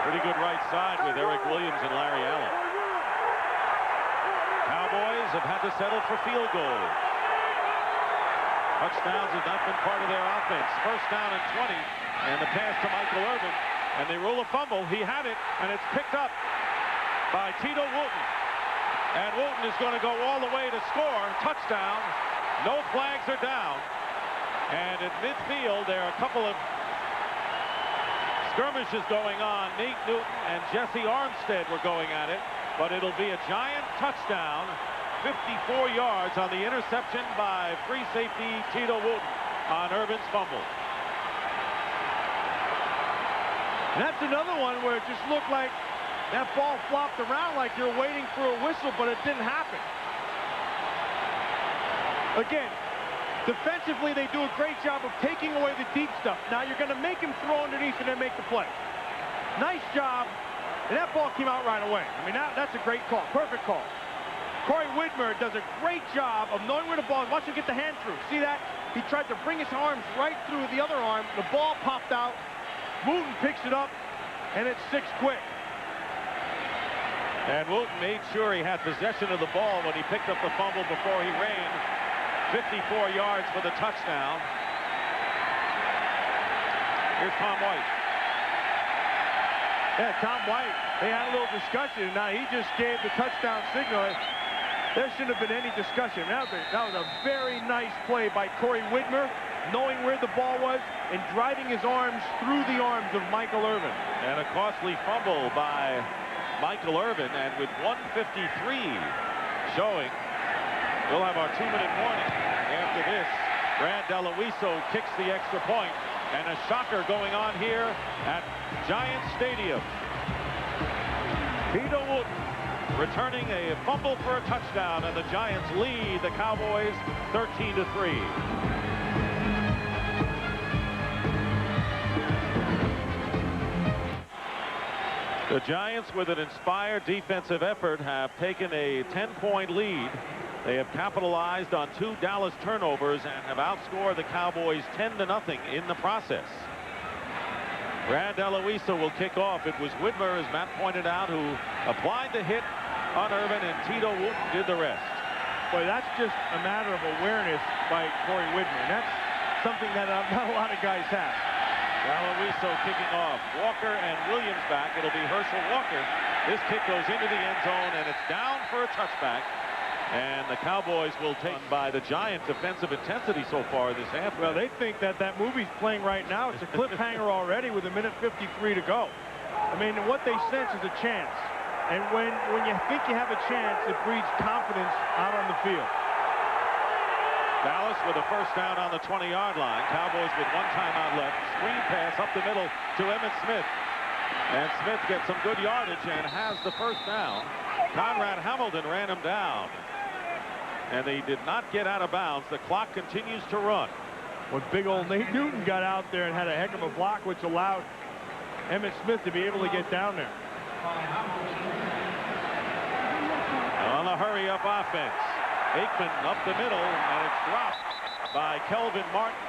Pretty good right side with Eric Williams and Larry Allen. Cowboys have had to settle for field goals. Touchdowns have not been part of their offense. First down and 20, and the pass to Michael Irvin, and they rule a fumble. He had it, and it's picked up by Tito Wooten. And Wooten is going to go all the way to score. Touchdown. No flags are down. And at midfield, there are a couple of skirmishes going on. Nate Newton and Jesse Armstead were going at it, but it'll be a Giant touchdown. 54 yards on the interception by free safety Tito Wooten on Irvin's fumble. And that's another one where it just looked like that ball flopped around like you're waiting for a whistle, but it didn't happen. Again, defensively, they do a great job of taking away the deep stuff. Now you're going to make him throw underneath and then make the play. Nice job. And that ball came out right away. I mean, that's a great call. Perfect call. Corey Whitmer does a great job of knowing where the ball is. Watch him get the hand through. See that? He tried to bring his arms right through the other arm. The ball popped out. Wooten picks it up, and it's 6 quick. And Wooten made sure he had possession of the ball when he picked up the fumble before he ran. 54 yards for the touchdown. Here's Tom White. Yeah, Tom White, they had a little discussion, and now he just gave the touchdown signal. There shouldn't have been any discussion. That was a very nice play by Corey Whitmer, knowing where the ball was and driving his arms through the arms of Michael Irvin. And a costly fumble by Michael Irvin, and with 1:53 showing, we'll have our 2-minute warning. After this, Brad Deloiso kicks the extra point, and a shocker going on here at Giant Stadium. Tito Wooten returning a fumble for a touchdown, and the Giants lead the Cowboys 13-3. The Giants, with an inspired defensive effort, have taken a 10-point lead. They have capitalized on 2 Dallas turnovers and have outscored the Cowboys 10-0 in the process. Brad DeLuisa will kick off. It was Widmer, as Matt pointed out, who applied the hit on Irvin, and Tito Wooten did the rest. Boy, that's just a matter of awareness by Corey Widmer. And that's something that not a lot of guys have. DeLuisa kicking off. Walker and Williams back. It'll be Herschel Walker. This kick goes into the end zone, and it's down for a touchback. And the Cowboys will take by the Giant defensive intensity so far this half. Well, they think that that movie's playing right now. It's a cliffhanger already with 1:53 to go. I mean, what they sense is a chance. And when you think you have a chance, it breeds confidence out on the field. Dallas with a first down on the 20-yard line. Cowboys with 1 timeout left. Screen pass up the middle to Emmitt Smith. And Smith gets some good yardage and has the first down. Conrad Hamilton ran him down. And he did not get out of bounds. The clock continues to run. When big old Nate Newton got out there and had a heck of a block, which allowed Emmitt Smith to be able to get down there. On the hurry-up offense. Aikman up the middle, and it's dropped by Kelvin Martin.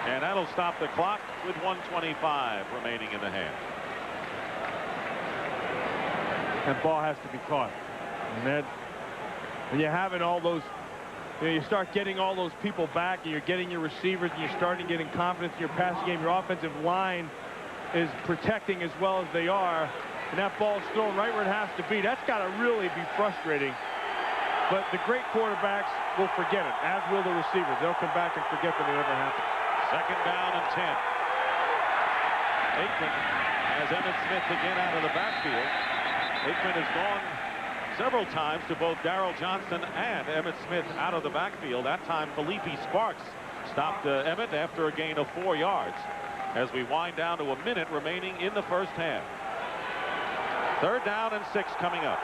And that'll stop the clock with 1:25 remaining in the half. That ball has to be caught. And that, when you're having all those, you start getting all those people back, and you're getting your receivers, and you're starting getting confidence in your passing game. Your offensive line is protecting as well as they are, and that ball's thrown right where it has to be. That's got to really be frustrating. But the great quarterbacks will forget it, as will the receivers. They'll come back and forget that it ever happened. Second down and 10. Aikman has Emmitt Smith again out of the backfield. Aikman has gone several times to both Darrell Johnston and Emmitt Smith out of the backfield. That time, Felipe Sparks stopped Emmitt after a gain of 4 yards. As we wind down to a minute remaining in the first half. Third down and 6 coming up.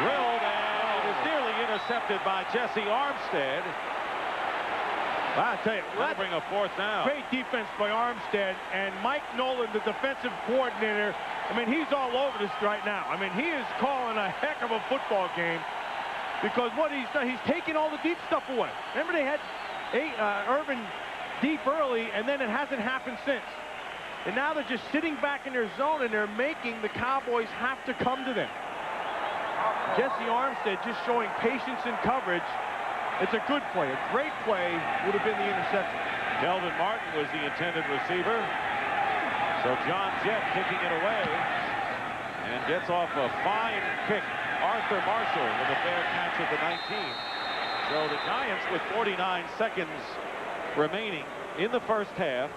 Drilled, and it is nearly intercepted by Jesse Armstead. I tell you, That'll bring a fourth down. Great defense by Armstead, and Mike Nolan, the defensive coordinator. I mean, he's all over this right now. I mean, he is calling a heck of a football game, because what he's done, he's taking all the deep stuff away. Remember, they had Irvin deep early, and then it hasn't happened since. And now they're just sitting back in their zone, and they're making the Cowboys have to come to them. Jesse Armstead just showing patience in coverage. It's a good play. A great play would have been the interception. Kelvin Martin was the intended receiver. So John Jett kicking it away and gets off a fine kick. Arthur Marshall with a fair catch at the 19. So the Giants, with 49 seconds remaining in the first half,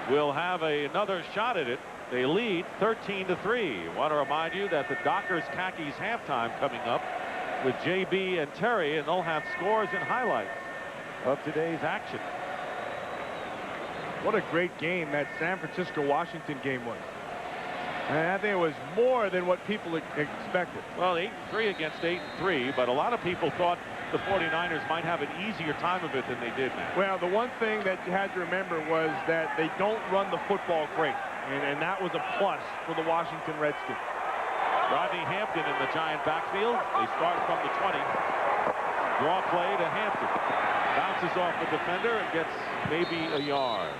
will have another shot at it. They lead 13-3. Want to remind you that the Dockers Khakis halftime coming up with JB and Terry, and they'll have scores and highlights of today's action. What a great game that San Francisco-Washington game was. And I think it was more than what people expected. Well, 8-3 against 8-3, but a lot of people thought the 49ers might have an easier time of it than they did, Matt. Well, the one thing that you had to remember was that they don't run the football great, and that was a plus for the Washington Redskins. Rodney Hampton in the Giant backfield. They start from the 20. Draw play to Hampton. Bounces off the defender and gets maybe a yard.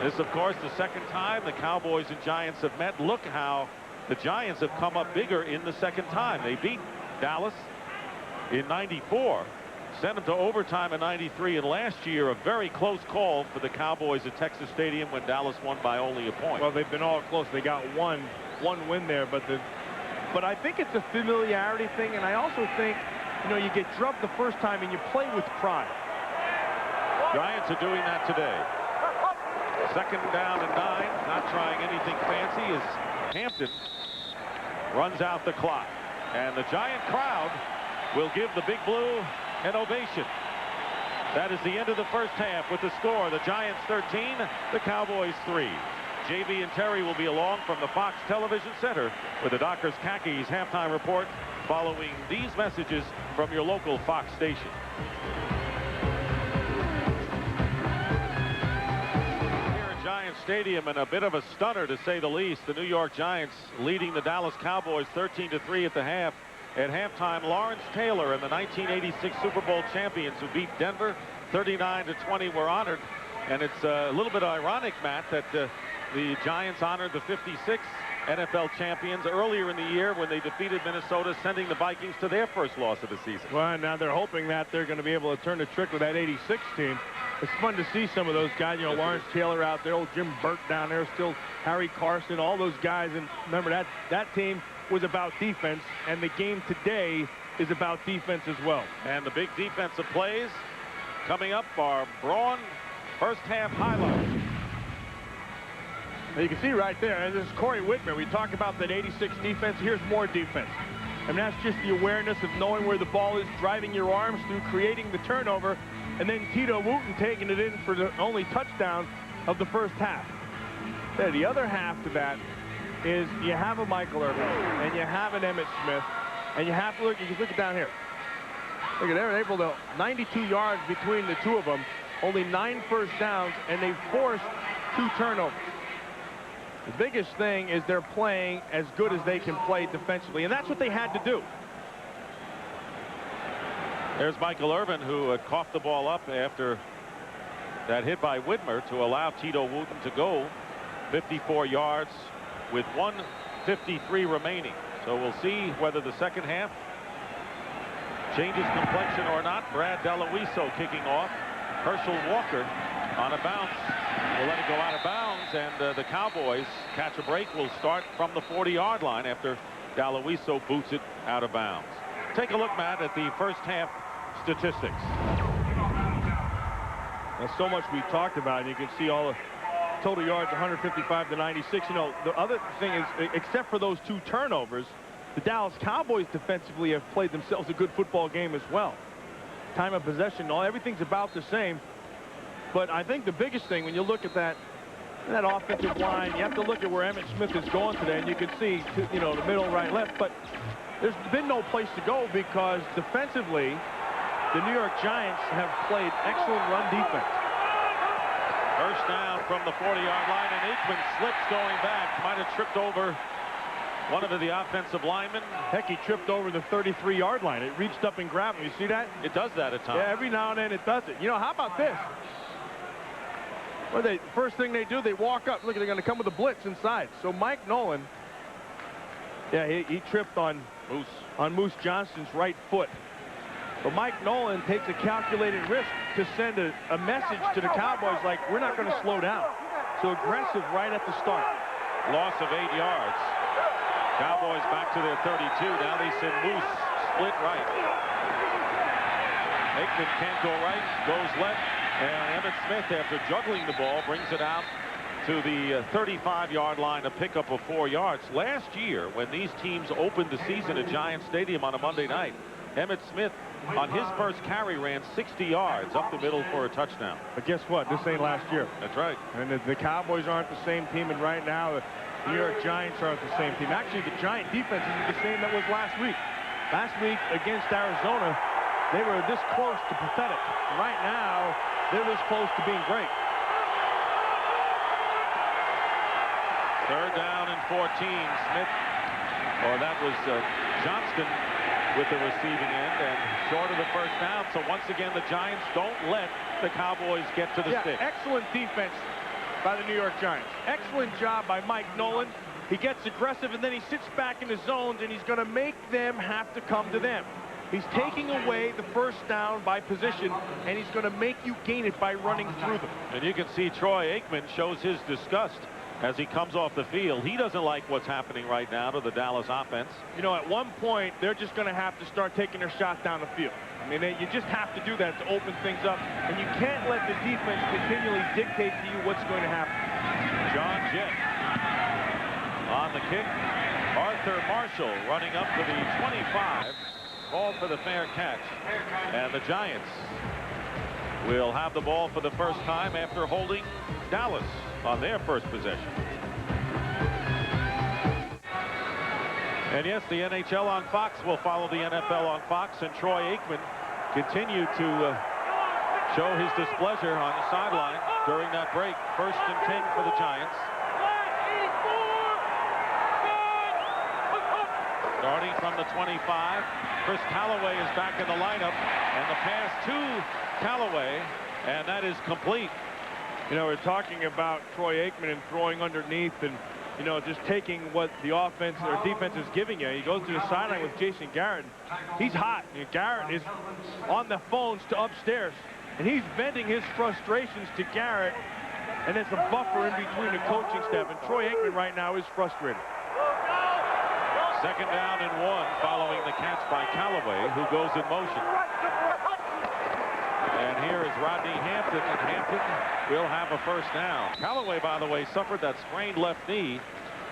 This, of course, the second time the Cowboys and Giants have met. Look how the Giants have come up bigger in the second time. They beat Dallas in '94, sent them to overtime in '93, and last year a very close call for the Cowboys at Texas Stadium when Dallas won by only a point. Well, they've been all close. They got one win there, but I think it's a familiarity thing, and I also think, you know, you get drubbed the first time and you play with pride. Giants are doing that today. Second down and 9, not trying anything fancy as Hampton runs out the clock, and the Giant crowd will give the Big Blue an ovation. That is the end of the first half with the score: the Giants 13, the Cowboys 3. JB and Terry will be along from the Fox Television Center with the Dockers Khakis halftime report following these messages from your local Fox station. Giant Stadium, and a bit of a stunner to say the least. The New York Giants leading the Dallas Cowboys 13-3 at the half. At halftime, Lawrence Taylor and the 1986 Super Bowl champions who beat Denver 39-20 were honored. And it's a little bit ironic, Matt, that the Giants honored the 56 NFL champions earlier in the year when they defeated Minnesota, sending the Vikings to their first loss of the season. Well, now they're hoping that they're going to be able to turn the trick with that 86 team. It's fun to see some of those guys, you know, Lawrence Taylor out there, old Jim Burt down there, still Harry Carson, all those guys. And remember, that team was about defense, and the game today is about defense as well. And the big defensive plays coming up are Braun first half highlights. Now you can see right there, this is Corey Whitmer. We talk about that 86 defense. Here's more defense. I mean, that's just the awareness of knowing where the ball is, driving your arms through, creating the turnover, and then Tito Wooten taking it in for the only touchdown of the first half. The other half to that is you have a Michael Irvin, and you have an Emmitt Smith, and you have to look, you can look it down here. Look at, they're able to, 92 yards between the two of them, only 9 first downs, and they forced 2 turnovers. The biggest thing is they're playing as good as they can play defensively, and that's what they had to do. There's Michael Irvin, who had coughed the ball up after that hit by Whitmer to allow Tito Wooten to go 54 yards with 1:53 remaining. So we'll see whether the second half changes complexion or not. Brad Deloiso kicking off. Herschel Walker on a bounce will let it go out of bounds, and the Cowboys catch a break. Will start from the 40-yard line after Deloiso boots it out of bounds. Take a look, Matt, at the first half statistics. There's so much we talked about. You can see all the total yards, 155-96. You know, the other thing is, except for those 2 turnovers, the Dallas Cowboys defensively have played themselves a good football game as well. Time of possession, everything's about the same. But I think the biggest thing, when you look at that offensive line, you have to look at where Emmitt Smith is going today, and you can see, you know, the middle, right, left. But there's been no place to go because defensively, the New York Giants have played excellent run defense. First down from the 40-yard line, and Aikman slips going back. Might have tripped over one of the offensive linemen. Heck, he tripped over the 33-yard line. It reached up and grabbed him. You see that? It does that at times. Yeah, every now and then it does it. You know, how about this? Well, first thing they do, they walk up. Look, they're going to come with a blitz inside. So Mike Nolan, yeah, he tripped on Moose Johnston's right foot. But Mike Nolan takes a calculated risk to send a message to the Cowboys like, we're not going to slow down. So aggressive right at the start. Loss of 8 yards. Cowboys back to their 32. Now they send Moose split right. Aikman can't go right, goes left. And Emmitt Smith, after juggling the ball, brings it out to the 35-yard line, a pickup of 4 yards. Last year, when these teams opened the season at Giant Stadium on a Monday night, Emmitt Smith, on his first carry, ran 60 yards up the middle for a touchdown. But guess what? This ain't last year. That's right. And the Cowboys aren't the same team, and right now the New York Giants aren't the same team. Actually, the Giant defense isn't the same that was last week. Last week against Arizona, they were this close to pathetic. Right now, they're this close to being great. Third down and 14. Smith, or that was Johnston with the receiving end, and short of the first down. So once again, the Giants don't let the Cowboys get to the stick. Excellent defense by the New York Giants. Excellent job by Mike Nolan. He gets aggressive, and then he sits back in the zones, and he's going to make them have to come to them. He's taking away the first down by position, and he's going to make you gain it by running through them. And you can see Troy Aikman shows his disgust as he comes off the field. He doesn't like what's happening right now to the Dallas offense. You know, at one point, they're just going to have to start taking their shot down the field. I mean, you just have to do that to open things up, and you can't let the defense continually dictate to you what's going to happen. John Jett on the kick. Arthur Marshall running up to the 25. Ball for the fair catch. And the Giants will have the ball for the first time after holding Dallas on their first possession. And yes, the NHL on Fox will follow the NFL on Fox, and Troy Aikman continued to show his displeasure on the sideline. during that break. 1st and 10 for the Giants. Starting from the 25, Chris Callaway is back in the lineup, and the pass to Callaway, and that is complete. You know, we're talking about Troy Aikman and throwing underneath and, you know, just taking what the offense or defense is giving you. He goes to the sideline with Jason Garrett. He's hot. You know, Garrett is on the phones to upstairs, and he's venting his frustrations to Garrett, and there's a buffer in between the coaching staff, and Troy Aikman right now is frustrated. 2nd down and 1 following the catch by Callaway, who goes in motion. And here is Rodney Hampton, and Hampton will have a 1st down. Callaway, by the way, suffered that sprained left knee,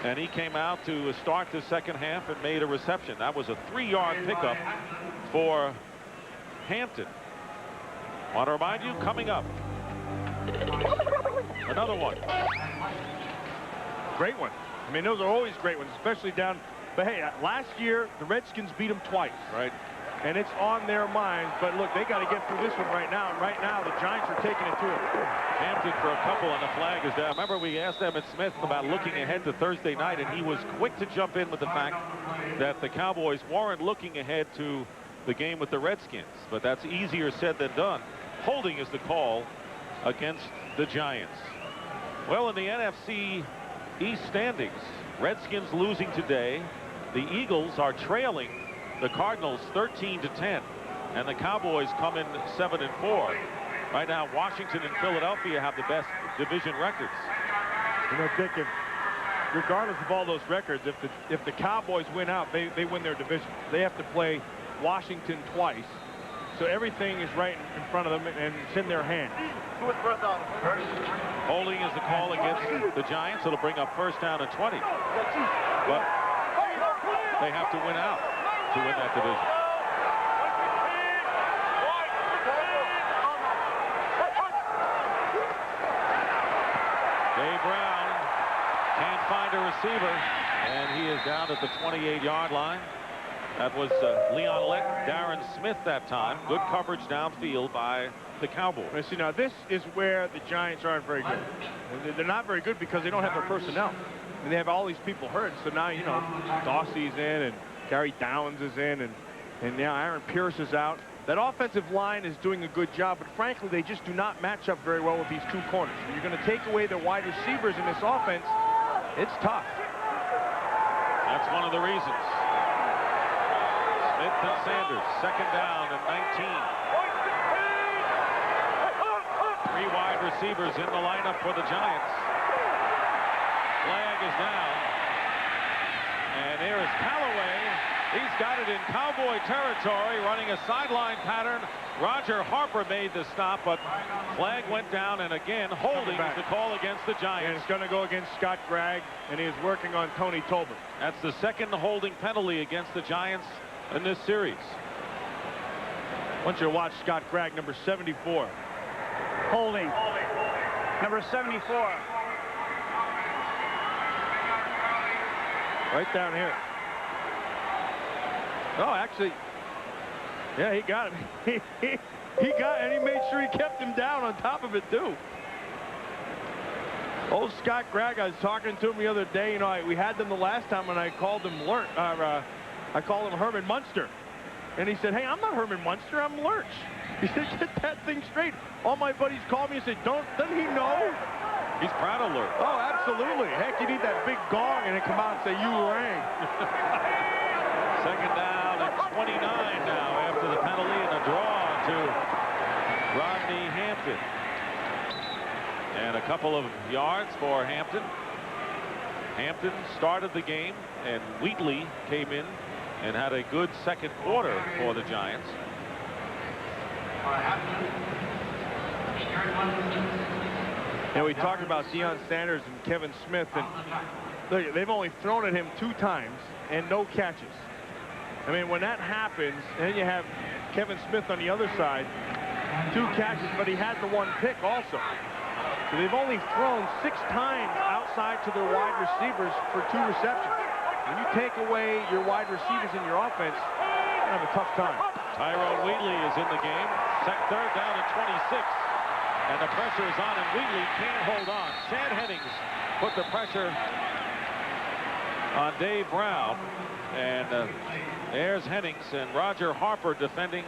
and he came out to start the 2nd half and made a reception. That was a 3-yard pickup for Hampton. Want to remind you, coming up, another one. Great one. I mean, those are always great ones, especially down. But hey, last year, the Redskins beat them twice. Right. And it's on their minds. But look, they got to get through this one right now. And right now, the Giants are taking it to them. Hampton for a couple, and the flag is down. Remember, we asked Emmett Smith about looking ahead to Thursday night, and he was quick to jump in with the fact that the Cowboys weren't looking ahead to the game with the Redskins. But that's easier said than done. Holding is the call against the Giants. Well, in the NFC East standings, Redskins losing today. The Eagles are trailing the Cardinals 13-10, and the Cowboys come in 7-4. Right now, Washington and Philadelphia have the best division records. You know, Dick, regardless of all those records, if the Cowboys win out, they win their division. They have to play Washington twice, so everything is right in front of them, and it's in their hand. Holding is the call against the Giants. It'll bring up 1st down and 20. But they have to win out to win that division. Dave Brown can't find a receiver, and he is down at the 28-yard line. That was Leon Lett, Darren Smith that time. Good coverage downfield by the Cowboys. See, now this is where the Giants aren't very good. They're not very good because they don't have their personnel. I mean, they have all these people hurt. So now, you know, Dossey's in and Gary Downs is in and now Aaron Pierce is out. That offensive line is doing a good job, but frankly, they just do not match up very well with these 2 corners. When you're going to take away their wide receivers in this offense, it's tough. That's one of the reasons. Smith and Sanders, 2nd down and 19. 3 wide receivers in the lineup for the Giants. Flag is down. And there is Callaway. He's got it in Cowboy territory, running a sideline pattern. Roger Harper made the stop, but flag went down, and again, holding is the call against the Giants. And it's going to go against Scott Gregg, and he is working on Tony Tolbert. That's the 2nd holding penalty against the Giants in this series. I want you to watch Scott Gregg, number 74. Holding. Number 74. Right down here. Oh, actually, yeah, he got him. He got, and he made sure he kept him down on top of it, too. Old Scott Gregg, I was talking to him the other day. You know, we had them the last time when I called him I called him Herman Munster. And he said, hey, I'm not Herman Munster, I'm Lurch. He said, get that thing straight. All my buddies called me and said, doesn't he know? He's proud of Lurch. Oh, absolutely. Heck, you need that big gong and then come out and say, you rang. 2nd down and 29 now after the penalty, and a draw to Rodney Hampton. And a couple of yards for Hampton. Hampton started the game, and Wheatley came in and had a good 2nd quarter for the Giants. And we talked about Deion Sanders and Kevin Smith, and look, they've only thrown at him 2 times and no catches. I mean, when that happens, and then you have Kevin Smith on the other side, 2 catches, but he had the 1 pick also. So they've only thrown 6 times outside to their wide receivers for 2 receptions. When you take away your wide receivers in your offense, you're going to have a tough time. Tyrone Wheatley is in the game. 3rd down and 26. And the pressure is on, and Wheatley can't hold on. Chad Hennings put the pressure on Dave Brown. And there's Hennings and Roger Harper defending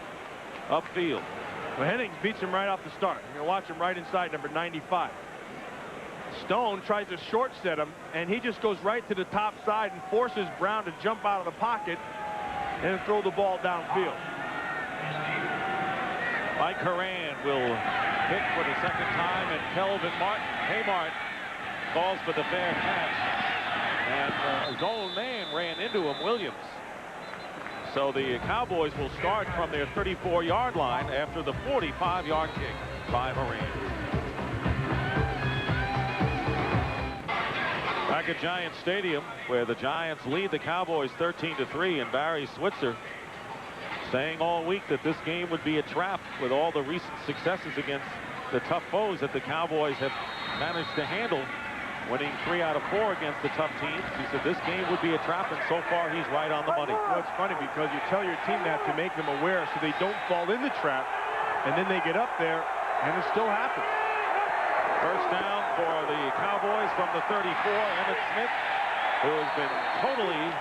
upfield. Well, Hennings beats him right off the start. You're going to watch him right inside number 95. Stone tries to short set him, and he just goes right to the top side and forces Brown to jump out of the pocket and throw the ball downfield. Mike Horan will pick for the second time, and Kelvin Haymart calls for the fair catch. And his own man ran into him, Williams. So the Cowboys will start from their 34-yard line after the 45-yard kick by Horan. Back at Giant Stadium, where the Giants lead the Cowboys 13-3, and Barry Switzer saying all week that this game would be a trap with all the recent successes against the tough foes that the Cowboys have managed to handle, winning 3 out of 4 against the tough teams. He said this game would be a trap, and so far he's right on the money. Well, it's funny because you tell your team that to make them aware so they don't fall in the trap, and then they get up there and it still happens. First down for the Cowboys from the 34. Emmett Smith, who has been totally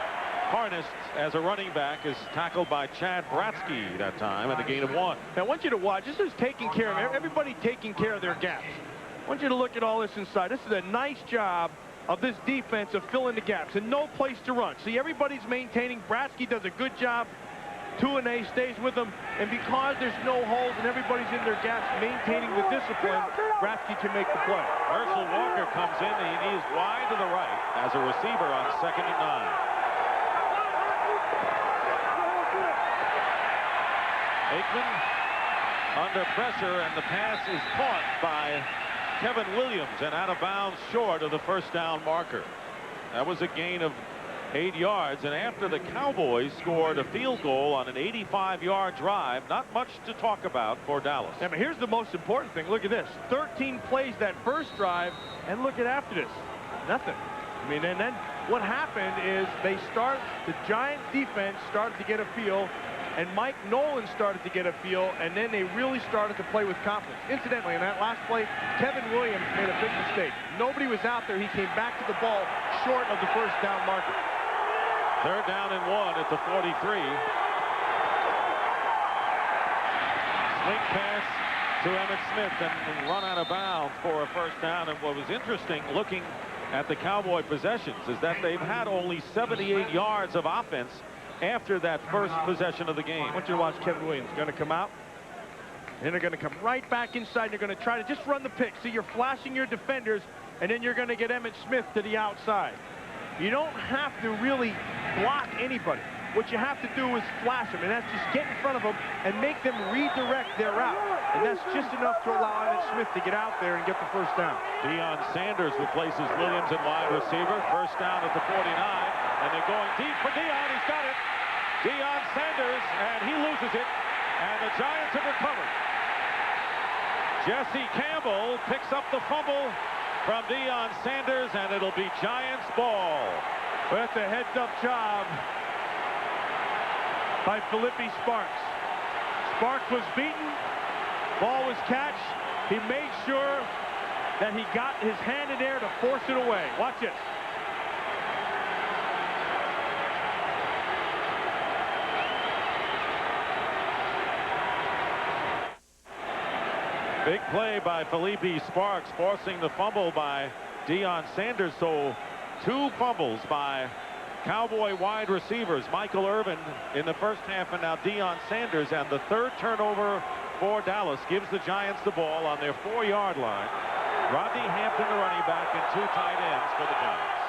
harnessed as a running back, is tackled by Chad Bratsky that time at a gain of 1. Now I want you to watch. This is taking care of everybody, taking care of their gaps. I want you to look at all this inside. This is a nice job of this defense of filling the gaps and no place to run. See, everybody's maintaining. Bratsky does a good job. Tuanay stays with them, and because there's no holes and everybody's in their gaps maintaining the discipline, Bratsky can make the play. Herschel Walker comes in, and he is wide to the right as a receiver on 2nd and 9. Aikman under pressure, and the pass is caught by Kevin Williams and out of bounds short of the first down marker. That was a gain of 8 yards, and after the Cowboys scored a field goal on an 85-yard drive, not much to talk about for Dallas. Yeah, but here's the most important thing. Look at this. 13 plays that first drive, and look at after this. Nothing. I mean, and then what happened is the Giants defense started to get a feel, and Mike Nolan started to get a feel, and then they really started to play with confidence. Incidentally, in that last play, Kevin Williams made a big mistake. Nobody was out there. He came back to the ball short of the first down marker. 3rd down and 1 at the 43. Swing pass to Emmett Smith and run out of bounds for a first down. And what was interesting looking at the Cowboy possessions is that they've had only 78 yards of offense after that first possession of the game. I want you to watch Kevin Williams. Going to come out, and they're going to come right back inside. They're going to try to just run the pick. See, you're flashing your defenders, and then you're going to get Emmett Smith to the outside. You don't have to really block anybody. What you have to do is flash them, and that's just get in front of them and make them redirect their route. And that's just enough to allow Emmett Smith to get out there and get the first down. Deion Sanders replaces Williams at wide receiver. First down at the 49, and they're going deep for Deion. He's got it. Deion Sanders, and he loses it, and the Giants have recovered. Jesse Campbell picks up the fumble from Deion Sanders, and it'll be Giants ball. Well, that's a heads-up job by Philippi Sparks. Sparks was beaten. Ball was catched. He made sure that he got his hand in there to force it away. Watch it. Big play by Philippi Sparks, forcing the fumble by Deion Sanders. So 2 fumbles by Cowboy wide receivers, Michael Irvin in the first half, and now Deion Sanders. And the 3rd turnover for Dallas gives the Giants the ball on their 4-yard line. Rodney Hampton, the running back, and 2 tight ends for the Giants.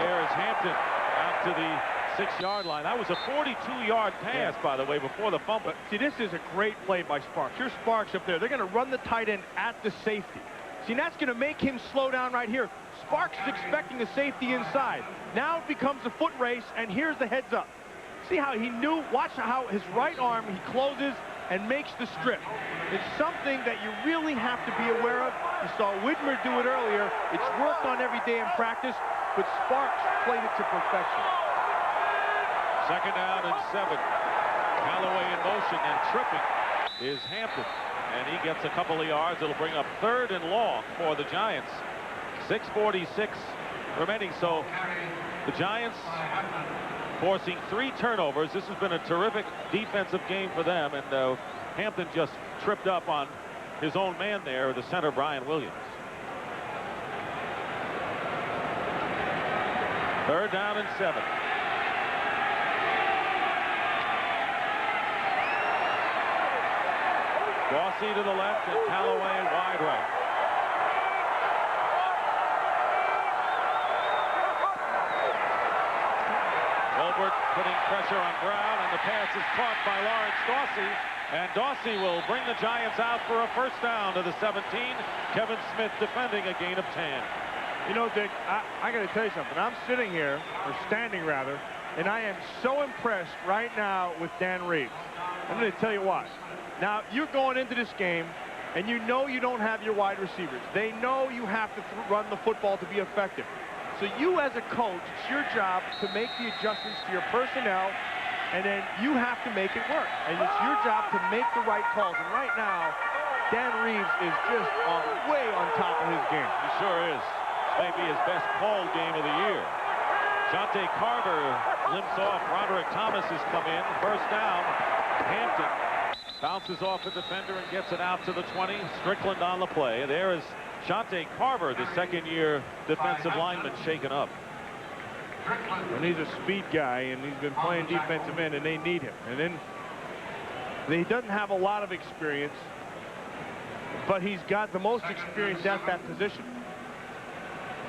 Here is Hampton out to the 6-yard line. That was a 42-yard pass, by the way, before the fumble. See, this is a great play by Sparks. Here's Sparks up there. They're going to run the tight end at the safety. See, that's going to make him slow down right here. Sparks is expecting the safety inside. Now it becomes a foot race, and here's the heads up. See how he knew? Watch how his right arm, he closes and makes the strip. It's something that you really have to be aware of. You saw Widmer do it earlier. It's worked on every day in practice, but Sparks played it to perfection. 2nd down and 7. Callaway in motion and tripping. is Hampton. And he gets a couple of yards. It'll bring up 3rd and long for the Giants. 6:46 remaining. So the Giants forcing 3 turnovers. This has been a terrific defensive game for them. And Hampton just tripped up on his own man there, the center, Brian Williams. 3rd down and 7. Dawsey to the left and Callaway wide right. Wilbert putting pressure on Brown, and the pass is caught by Lawrence Dawsey. And Dawsey will bring the Giants out for a 1st down to the 17. Kevin Smith defending a gain of 10. You know, Dick, I got to tell you something. I'm sitting here, or standing rather, and I am so impressed right now with Dan Reeves. I'm going to tell you why. Now, you're going into this game, and you know you don't have your wide receivers. They know you have to run the football to be effective. So you, as a coach, it's your job to make the adjustments to your personnel, and then you have to make it work. And it's your job to make the right calls. And right now, Dan Reeves is just way on top of his game. He sure is. This may be his best called game of the year. Jonte Carver limps off. Roderick Thomas has come in. 1st down. Hampton bounces off a defender and gets it out to the 20. Strickland on the play. There is Jonte Carver, the 2nd-year defensive lineman, shaken up. And he's a speed guy, and he's been playing defensive end, and they need him. And then he doesn't have a lot of experience, but he's got the most experience at that position.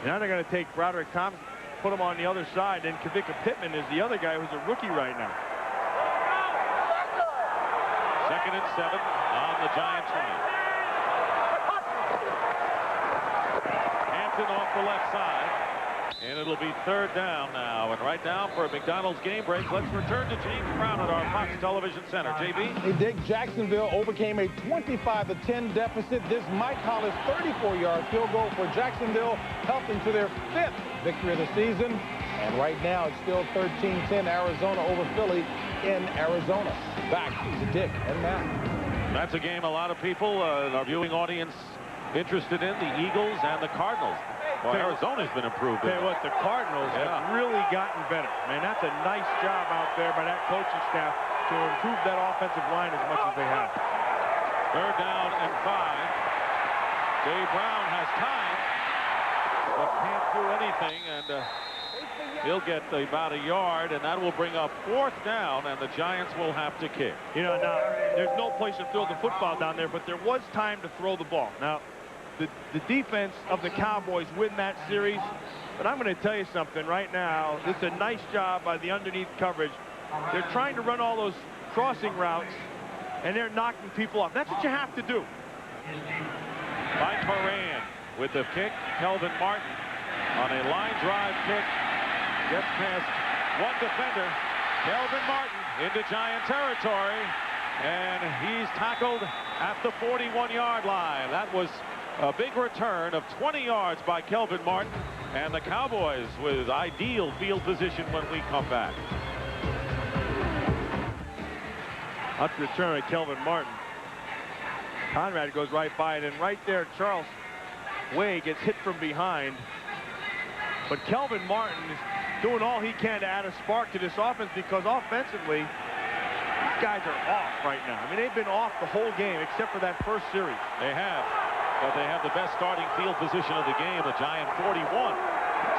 Now they're going to take Roderick Thomas, put him on the other side, and Kavika Pittman is the other guy who's a rookie right now. 2nd and 7 on the Giant 20. Hampton off the left side. And it'll be 3rd down now. And right now for a McDonald's game break, let's return to James Brown at our Fox Television Center. JB? Hey, Dick, Jacksonville overcame a 25-10 deficit. This Mike Hollis 34-yard field goal for Jacksonville helped them to their 5th victory of the season. And right now it's still 13-10 Arizona over Philly in Arizona. Back to Dick and Matt. That's a game a lot of people, our viewing audience, interested in, the Eagles and the Cardinals. Well, Arizona's been improved. Tell you what, the Cardinals have really gotten better. Man, that's a nice job out there by that coaching staff to improve that offensive line as much as they have. 3rd down and 5. Jay Brown has time, but can't do anything, and he'll get about a yard, and that will bring up 4th down, and the Giants will have to kick. You know, now, there's no place to throw the football down there, but there was time to throw the ball. Now, the defense of the Cowboys win that series, but I'm going to tell you something right now. This is a nice job by the underneath coverage. They're trying to run all those crossing routes, and they're knocking people off. That's what you have to do. Mike Moran with the kick. Kelvin Martin on a line drive kick. Gets past one defender. Kelvin Martin into Giant territory, and he's tackled at the 41-yard line. That was a big return of 20 yards by Kelvin Martin, and the Cowboys with ideal field position when we come back. Up the return of Kelvin Martin. Conrad goes right by it, and right there, Charles Way gets hit from behind. But Kelvin Martin is doing all he can to add a spark to this offense, because offensively, these guys are off right now. I mean, they've been off the whole game except for that first series. They have. But they have the best starting field position of the game. The Giant 41,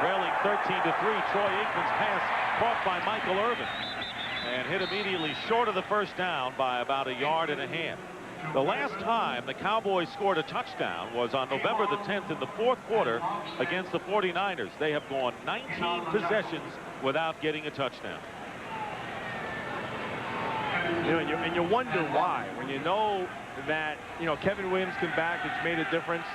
trailing 13-3. Troy Aikman's pass caught by Michael Irvin and hit immediately short of the 1st down by about a yard and a half. The last time the Cowboys scored a touchdown was on November the 10th in the 4th quarter against the 49ers. They have gone 19 possessions without getting a touchdown. You know, and you wonder why, when you know that, you know, Kevin Williams came back, it's made a difference,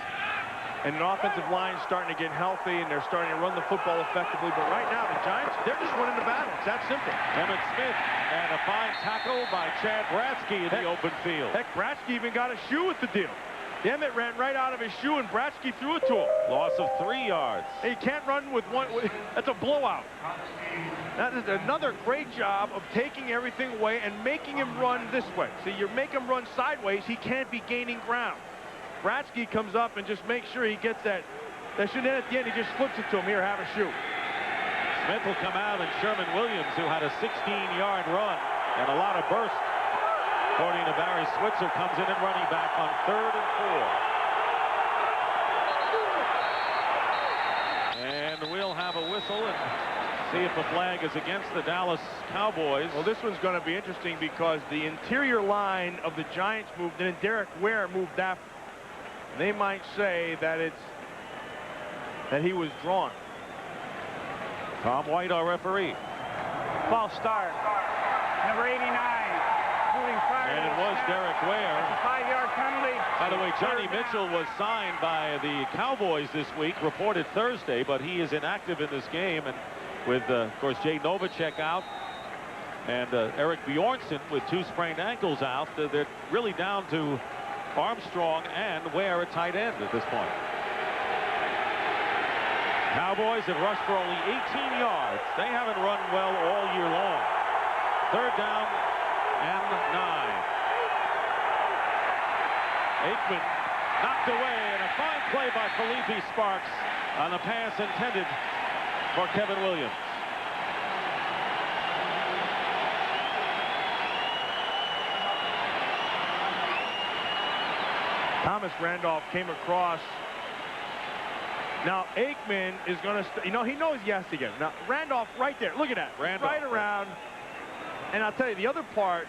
and an offensive line is starting to get healthy, and they're starting to run the football effectively. But right now, the Giants, they're just winning the battle. It's that simple. Emmett Smith, and a fine tackle by Chad Bratsky in the open field. Heck, Bratsky even got a shoe with the deal. Emmett ran right out of his shoe, and Bratsky threw it to him. Loss of 3 yards. He can't run with one. That's a blowout. That is another great job of taking everything away and making him run this way. See, you make him run sideways, he can't be gaining ground. Bratsky comes up and just makes sure he gets that. And then at the end, he just flips it to him. Here, have a shoe. Smith will come out, and Sherman Williams, who had a 16-yard run and a lot of burst, according to Barry Switzer, comes in at running back on 3rd and 4. And we'll have a whistle and see if the flag is against the Dallas Cowboys. Well, this one's going to be interesting because the interior line of the Giants moved, and then Derek Ware moved after. They might say that he was drawn. Tom White, our referee. False start. Number 89. And it was Derek Ware. That's a 5-yard penalty. By the way, Johnny Mitchell was signed by the Cowboys this week, reported Thursday, but he is inactive in this game. And with, of course, Jay Novacek out and Eric Bjornsson with 2 sprained ankles out, they're really down to Armstrong and Ware at tight end at this point. Cowboys have rushed for only 18 yards. They haven't run well all year long. 3rd down and 9. Aikman knocked away, and a fine play by Felipe Sparks on the pass intended for Kevin Williams. Thomas Randolph came across. Now, Aikman is going to, he knows he has to get him. Now, Randolph right there. Look at that. Randolph. Right around. And I'll tell you, the other part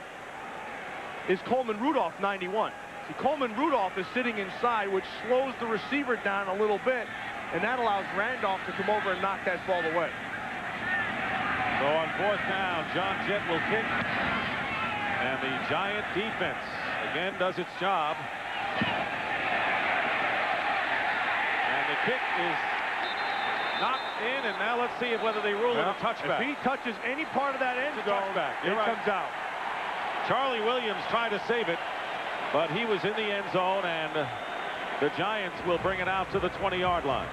is Coleman Rudolph, 91. See, Coleman Rudolph is sitting inside, which slows the receiver down a little bit, and that allows Randolph to come over and knock that ball away. So on 4th down, John Jett will kick. And the Giant defense again does its job. And the kick is knocked in, and now let's see whether they rule it a touchback. If he touches any part of that end zone, it comes out. Charlie Williams tried to save it, but he was in the end zone, and the Giants will bring it out to the 20-yard line.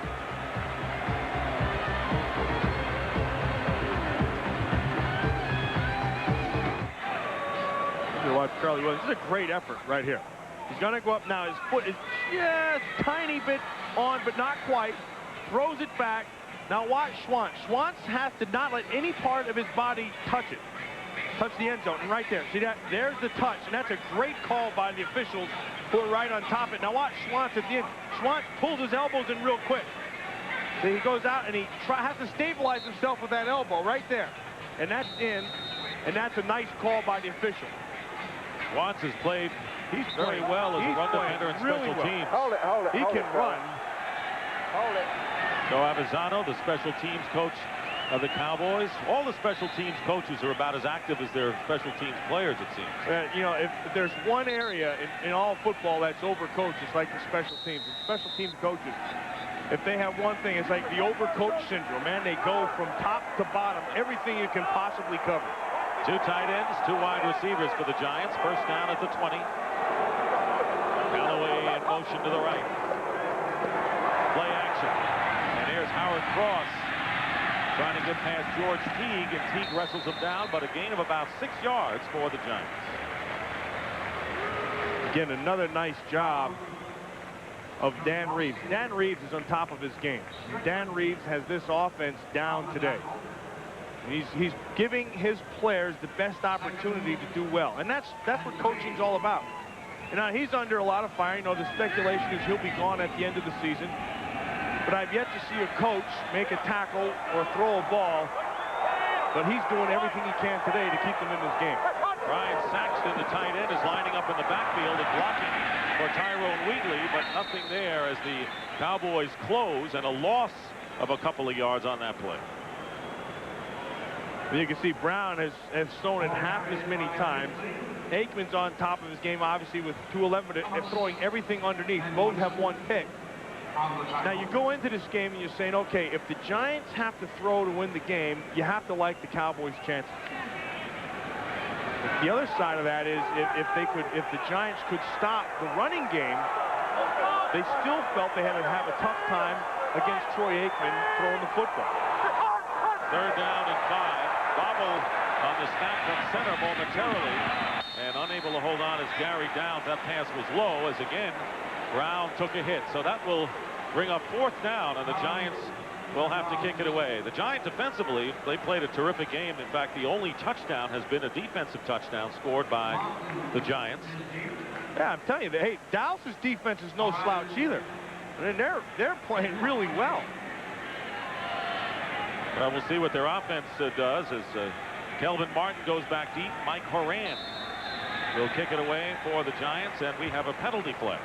Watch Charlie Williams. This is a great effort right here. He's going to go up now. His foot is just a tiny bit on, but not quite. Throws it back. Now watch Schwantz. Schwantz has to not let any part of his body touch it. Touch the end zone. And right there. See that? There's the touch. And that's a great call by the officials who are right on top of it. Now watch Schwantz at the end. Schwantz pulls his elbows in real quick. So he goes out and he has to stabilize himself with that elbow right there. And that's in. And that's a nice call by the official. Schwantz has played very well as a run defender and special teams. Hold it. He can run. Hold it. Joe Avisano, the special teams coach of the Cowboys. All the special teams coaches are about as active as their special teams players, it seems. If there's one area in all football that's overcoached, it's like the special teams. And special teams coaches, if they have one thing, it's like the overcoach syndrome. Man, they go from top to bottom, everything you can possibly cover. 2 tight ends, 2 wide receivers for the Giants. 1st down at the 20. Galloway in motion to the right. Play action. And here's Howard Cross trying to get past George Teague, and Teague wrestles him down, but a gain of about 6 yards for the Giants. Again, another nice job of Dan Reeves. Dan Reeves is on top of his game. Dan Reeves has this offense down today. He's giving his players the best opportunity to do well. And that's what coaching's all about. And now he's under a lot of fire. The speculation is he'll be gone at the end of the season. But I've yet to see a coach make a tackle or throw a ball. But he's doing everything he can today to keep them in this game. Ryan Saxton, the tight end, is lining up in the backfield and blocking for Tyrone Wheatley, but nothing there as the Cowboys close, and a loss of a couple of yards on that play. You can see Brown has thrown it half as many times. Aikman's on top of his game, obviously, with 211 and throwing everything underneath. Both have 1 pick. Now, you go into this game and you're saying, okay, if the Giants have to throw to win the game, you have to like the Cowboys' chances. The other side of that is if the Giants could stop the running game, they still felt they had to have a tough time against Troy Aikman throwing the football. 3rd down and 5. Bobble on the snap from center momentarily, and unable to hold on as Gary Downs. That pass was low as again Brown took a hit. So that will bring up 4th down, and the Giants will have to kick it away. The Giants defensively, they played a terrific game. In fact, the only touchdown has been a defensive touchdown scored by the Giants. Yeah, I'm telling you, hey, Dallas's defense is no slouch either. And they're playing really well. Well, we'll see what their offense does as Kelvin Martin goes back deep. Mike Horan will kick it away for the Giants, and we have a penalty flag.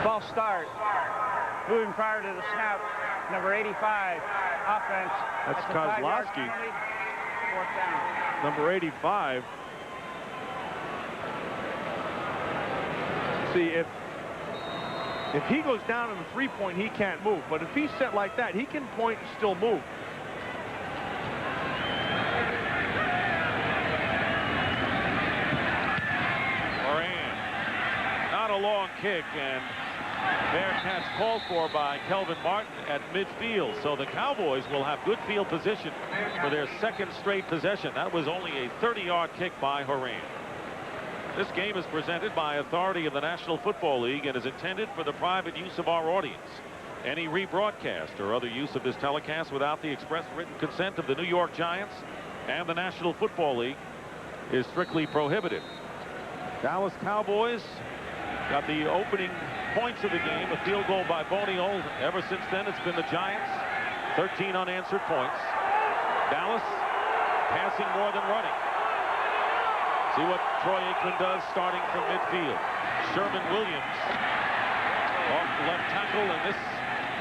False start. Moving prior to the snap, number 85, offense. That's at the 5-yard Kozlowski. penalty, 4th down. Number 85. See, if he goes down in the 3-point, he can't move. But if he's set like that, he can point and still move. Moran. Not a long kick, and fair catch called for by Kelvin Martin at midfield. So the Cowboys will have good field position for their 2nd straight possession. That was only a 30-yard kick by Horan. This game is presented by authority of the National Football League and is intended for the private use of our audience. Any rebroadcast or other use of this telecast without the express written consent of the New York Giants and the National Football League is strictly prohibited. Dallas Cowboys got the opening points of the game, a field goal by Bonio. Ever since then, it's been the Giants, 13 unanswered points. Dallas passing more than running. See what Troy Aikman does starting from midfield. Sherman Williams off the left tackle, and this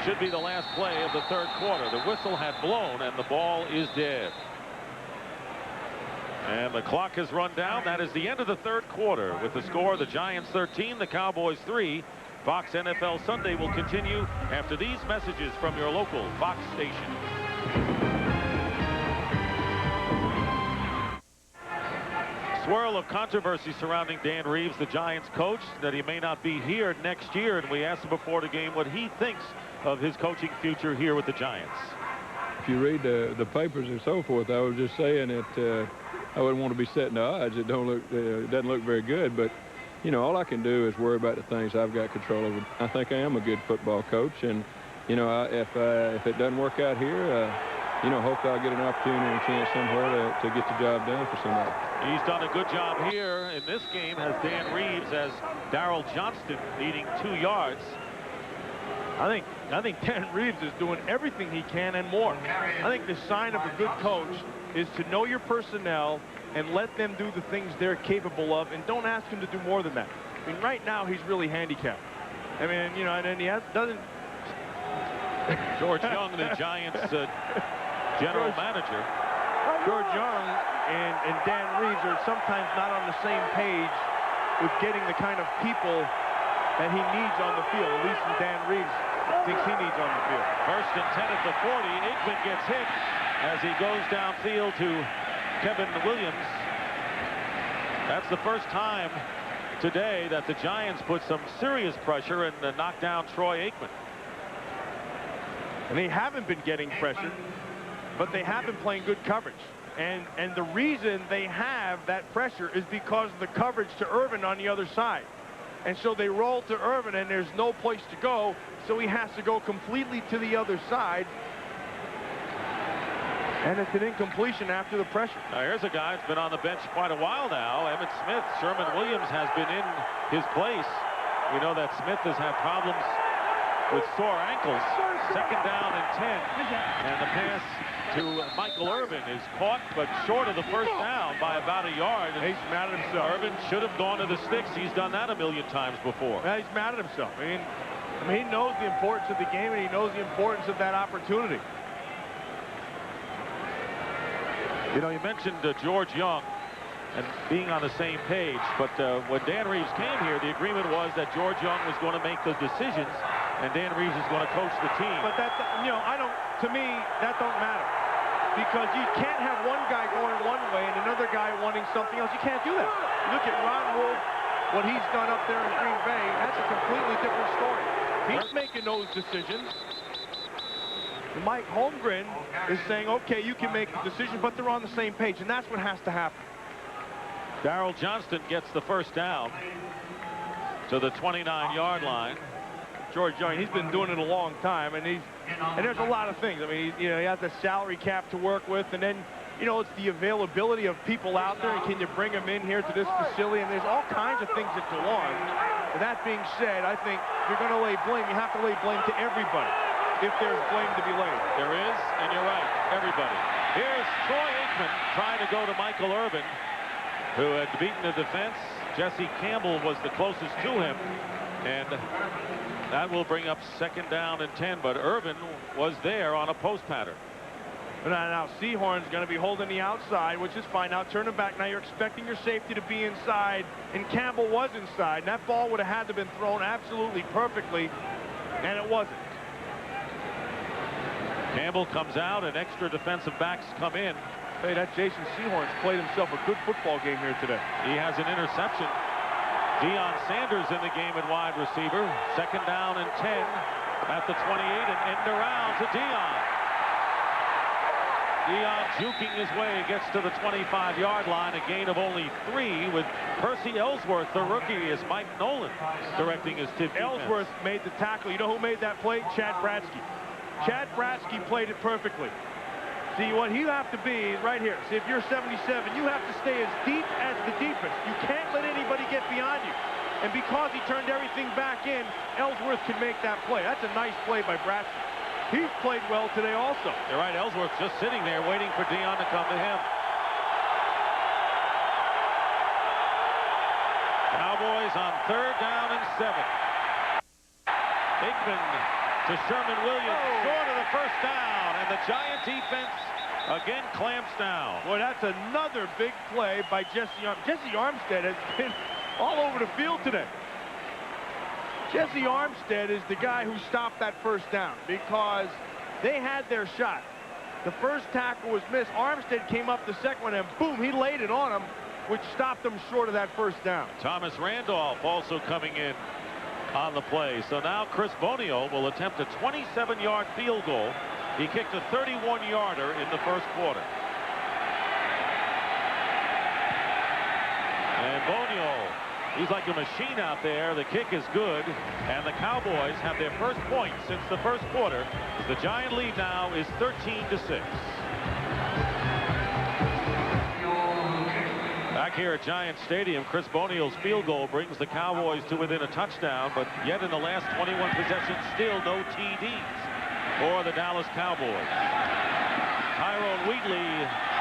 should be the last play of the 3rd quarter. The whistle had blown, and the ball is dead. And the clock has run down. That is the end of the 3rd quarter with the score: the Giants 13, the Cowboys 3. Fox NFL Sunday will continue after these messages from your local Fox station. Swirl of controversy surrounding Dan Reeves, the Giants coach, that he may not be here next year, and we asked him before the game what he thinks of his coaching future here with the Giants. If you read the papers and so forth, I was just saying that I wouldn't want to be setting the odds. It doesn't look very good, but you know, all I can do is worry about the things I've got control over. I think I am a good football coach, and you know, if it doesn't work out here, you know, hopefully I'll get an opportunity and a chance somewhere to get the job done for somebody. He's done a good job here in this game, has Dan Reeves, as Darrell Johnston needing 2 yards. I think Dan Reeves is doing everything he can and more. I think the sign of a good coach is to know your personnel and let them do the things they're capable of, and don't ask them to do more than that. I mean, right now he's really handicapped. I mean, you know, and he doesn't. George Young, the Giants general manager. George Young and Dan Reeves are sometimes not on the same page with getting the kind of people that he needs on the field, at least Dan Reeves thinks he needs on the field. 1st and 10 at the 40. Aikman gets hit as he goes downfield to Kevin Williams. That's the first time today that the Giants put some serious pressure and knocked down Troy Aikman. And they haven't been getting pressure, but they have been playing good coverage. And the reason they have that pressure is because of the coverage to Irvin on the other side. And so they roll to Irvin, and there's no place to go, so he has to go completely to the other side. And it's an incompletion after the pressure. Now here's a guy that's been on the bench quite a while now, Emmitt Smith. Sherman Williams has been in his place. We know that Smith has had problems with sore ankles. 2nd down and 10. And the pass to Michael Irvin is caught, but short of the 1st down by about a yard. And he's mad at himself. Irvin should have gone to the sticks. He's done that a million times before. Yeah, he's mad at himself. I mean, he knows the importance of the game, and he knows the importance of that opportunity. You know, you mentioned George Young and being on the same page, but when Dan Reeves came here, the agreement was that George Young was going to make the decisions, and Dan Reeves is going to coach the team. But that, you know, to me, that don't matter. because you can't have one guy going one way and another guy wanting something else. You can't do that. Look at Ron Wolf, what he's done up there in Green Bay. That's a completely different story. He's making those decisions. Mike Holmgren is saying, okay, you can make the decision, but they're on the same page, and that's what has to happen. Darrell Johnston gets the first down to the 29-yard line. George Young, he's been doing it a long time, and there's a lot of things. I mean, you know, he has the salary cap to work with, and then, you know, it's the availability of people out there, and can you bring them in here to this facility, and there's all kinds of things that go on. But that being said, I think if you're going to lay blame, you have to lay blame to everybody if there's blame to be laid. There is, and you're right, everybody. Here's Troy Aikman trying to go to Michael Irvin, who had beaten the defense. Jesse Campbell was the closest to him, and that will bring up 2nd down and 10, but Irvin was there on a post pattern. Now Sehorn's going to be holding the outside, which is fine. Now turn it back. Now you're expecting your safety to be inside, and Campbell was inside. And that ball would have had to have been thrown absolutely perfectly, and it wasn't. Campbell comes out, and extra defensive backs come in. Hey, that Jason Sehorn's played himself a good football game here today. He has an interception. Deion Sanders in the game at wide receiver. 2nd down and 10 at the 28, and end around to Deion. Deion juking his way, gets to the 25-yard line, a gain of only 3 with Percy Ellsworth, the rookie, as Mike Nolan directing his tip. Ellsworth made the tackle. You know who made that play? Chad Bradsky. Chad Bradsky played it perfectly. See, what you have to be right here. See, if you're 77, you have to stay as deep as the deepest. You can't let anybody get beyond you. And because he turned everything back in, Ellsworth can make that play. That's a nice play by Bradsky. He's played well today also. You're right, Ellsworth just sitting there waiting for Deion to come to him. Cowboys on 3rd down and 7. Aikman to Sherman Williams, short of the first down, and the Giant defense again clamps down. Boy, that's another big play by Jesse Armstead. Jesse Armstead has been all over the field today. Jesse Armstead is the guy who stopped that first down because they had their shot. The first tackle was missed. Armstead came up the second one, and boom, he laid it on him, which stopped them short of that first down. Thomas Randolph also coming in on the play. So now Chris Bonio will attempt a 27-yard field goal. He kicked a 31-yarder in the first quarter. And Bonio, he's like a machine out there. The kick is good, and the Cowboys have their first point since the first quarter. The Giant lead now is 13-6. Back here at Giant Stadium, Chris Bonio's field goal brings the Cowboys to within a touchdown, but yet in the last 21 possessions, still no TDs for the Dallas Cowboys. Tyrone Wheatley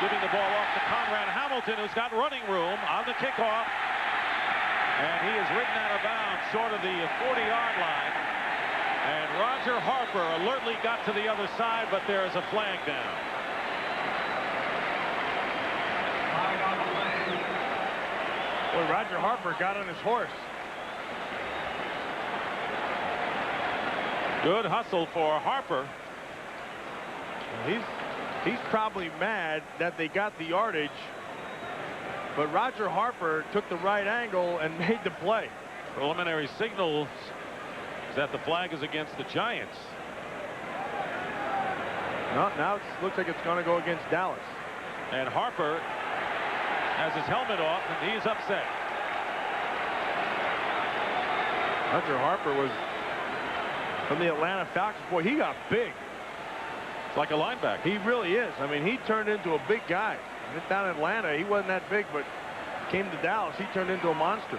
giving the ball off to Conrad Hamilton, who's got running room on the kickoff. And he is ridden out of bounds short of the 40-yard line. And Roger Harper alertly got to the other side, but there is a flag down. Boy, Roger Harper got on his horse. Good hustle for Harper. He's probably mad that they got the yardage, but Roger Harper took the right angle and made the play. Preliminary signals that the flag is against the Giants. No, now it looks like it's going to go against Dallas. And Harper has his helmet off, and he's upset. Roger Harper was from the Atlanta Falcons. Boy, he got big. It's like a linebacker. He really is. I mean, he turned into a big guy. Down in Atlanta, he wasn't that big, but came to Dallas, he turned into a monster.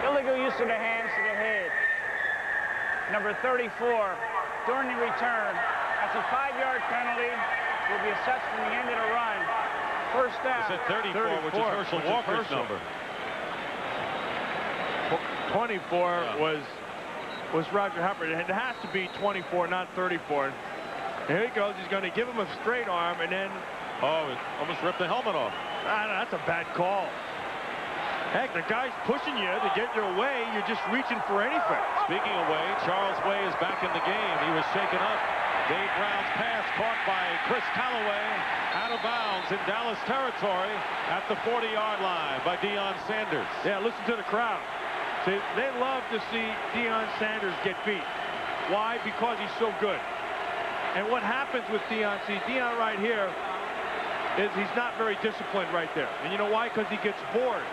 Illegal use of the hands to the head. Number 34, during the return. That's a 5-yard penalty. Will be assessed from the end of the run. First down. It's at 34, which is Herschel Walker's number. 24 was Roger Harper. It has to be 24, not 34. And here he goes. He's going to give him a straight arm, and then... Oh, it almost ripped the helmet off. That's a bad call. Heck, the guy's pushing you to get your way. You're just reaching for anything. Speaking of Way, Charles Way is back in the game. He was shaken up Dave Brown's pass caught by Chris Callaway out of bounds in Dallas territory at the 40-yard line by Deion Sanders. Yeah, listen to the crowd. See, they love to see Deion Sanders get beat. Why? Because he's so good. And what happens with Deion, see, Deion right here is he's not very disciplined right there. And you know why? Because he gets bored.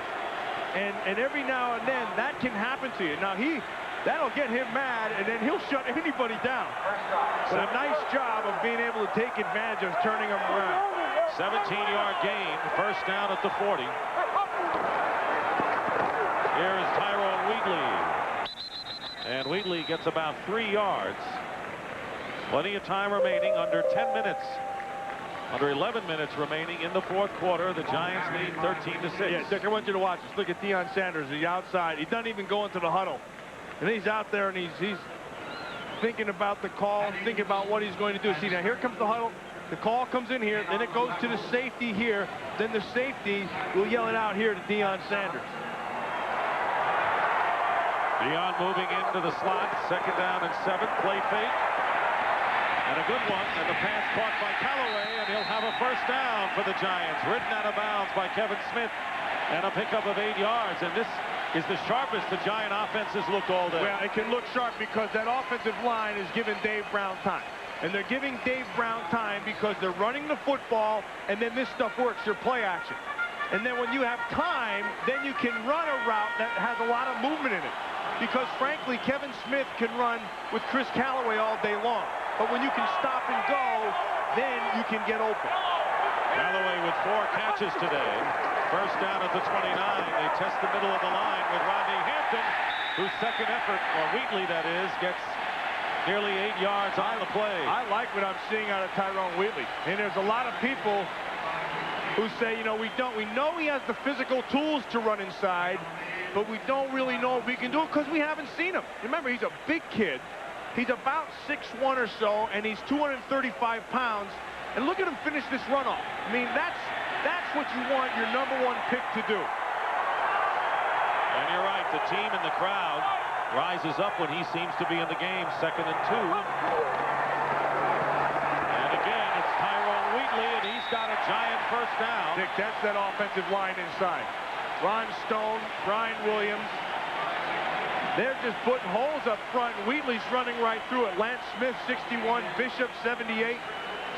And every now and then that can happen to you. Now that'll get him mad, and then he'll shut anybody down. But a nice job of being able to take advantage of turning them around. 17-yard gain, first down at the 40. Here is Tyrone Wheatley. And Wheatley gets about 3 yards. Plenty of time remaining, under 10 minutes. Under 11 minutes remaining in the fourth quarter. The Giants lead 13-6. Yeah, Dick, I want you to watch this. Look at Deion Sanders, the outside. He doesn't even go into the huddle. And he's out there, and he's thinking about the call, thinking about what he's going to do. See, now here comes the huddle. The call comes in here, then it goes to the safety here. Then the safety will yell it out here to Deion Sanders. Deion moving into the slot. Second down and 7. Play fake. And a good one, and the pass caught by Callaway, and he'll have a first down for the Giants. Ridden out of bounds by Kevin Smith, and a pickup of 8 yards. And this is the sharpest the Giant offense has looked all day. Well, it can look sharp because that offensive line is giving Dave Brown time. And they're giving Dave Brown time because they're running the football, and then this stuff works, your play action. And then when you have time, then you can run a route that has a lot of movement in it. Because, frankly, Kevin Smith can run with Chris Callaway all day long. But when you can stop and go, then you can get open. Callaway with 4 catches today. First down at the 29. They test the middle of the line with Rodney Hampton, whose second effort, or Wheatley that is, gets nearly 8 yards on the play. I like what I'm seeing out of Tyrone Wheatley. And there's a lot of people who say, you know, we know he has the physical tools to run inside, but we don't really know if we can do it because we haven't seen him. Remember, he's a big kid. He's about 6'1" or so, and he's 235 pounds. And look at him finish this runoff. I mean, that's what you want your #1 pick to do. And you're right, the team and the crowd rises up when he seems to be in the game. 2nd and 2. And again, it's Tyrone Wheatley, and he's got a Giant first down. Dick, that's that offensive line inside. Ron Stone, Brian Williams. They're just putting holes up front. Wheatley's running right through it. Lance Smith, 61. Bishop, 78.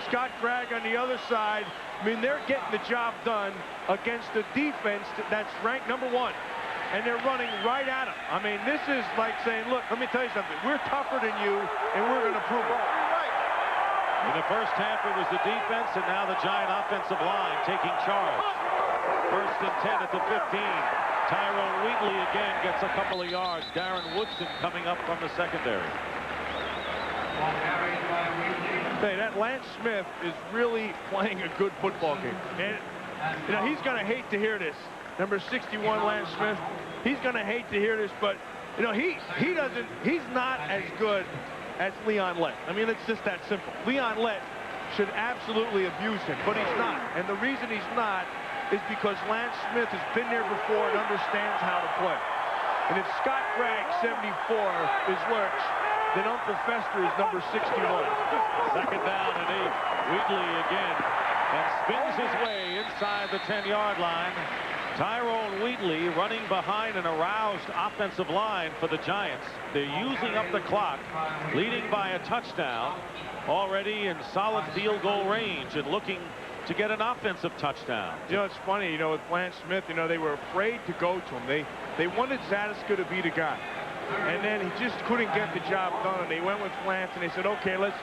Scott Gregg on the other side. I mean, they're getting the job done against a defense that's ranked #1. And they're running right at him. I mean, this is like saying, look, let me tell you something. We're tougher than you, and we're going to prove it. In the first half, it was the defense, and now the Giant offensive line taking charge. 1st and 10 at the 15. Tyrone Wheatley again gets a couple of yards. Darren Woodson coming up from the secondary. Hey, that Lance Smith is really playing a good football game. And, you know, he's going to hate to hear this. Number 61, Lance Smith. He's going to hate to hear this, but, you know, he's not as good as Leon Lett. I mean, it's just that simple. Leon Lett should absolutely abuse him, but he's not. And the reason he's not is because Lance Smith has been there before and understands how to play. And if Scott Gregg, 74, is Lurch, then Uncle Fester is number 61. 2nd down and 8. Wheatley again, and spins his way inside the 10-yard line. Tyrone Wheatley running behind an aroused offensive line for the Giants. They're using up the clock, leading by a touchdown, already in solid field goal range and looking to get an offensive touchdown. You know, it's funny, you know, with Lance Smith, you know, they were afraid to go to him. They wanted Zadiska to be the guy. And then he just couldn't get the job done, and they went with Lance, and they said, okay, let's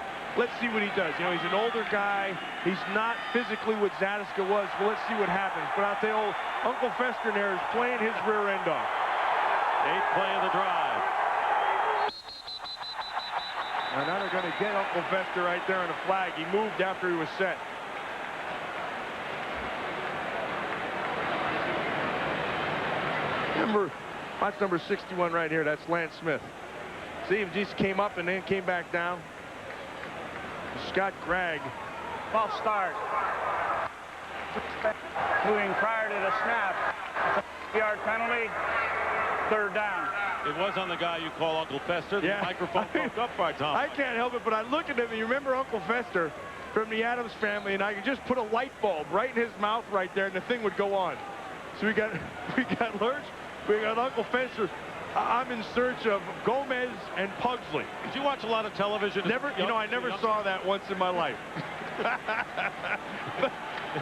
see what he does. You know, he's an older guy. He's not physically what Zadiska was, but let's see what happens. But I'll tell you, Uncle Fester there is playing his rear end off. 8th play of the drive. Now they're going to get Uncle Fester right there on the flag. He moved after he was set. Remember, watch number 61 right here. That's Lance Smith. See, he just came up and then came back down. Scott Gregg. False start. Moving prior to the snap. That's a 5-yard penalty. 3rd down. It was on the guy you call Uncle Fester. The microphone broke up by Tom. I can't help it, but I look at him, and you remember Uncle Fester from the Addams Family, and I could just put a light bulb right in his mouth right there, and the thing would go on. So we got Lurch, we got Uncle Fester. I'm in search of Gomez and Pugsley. Did you watch a lot of television? Never, you know, I never saw that once in my life.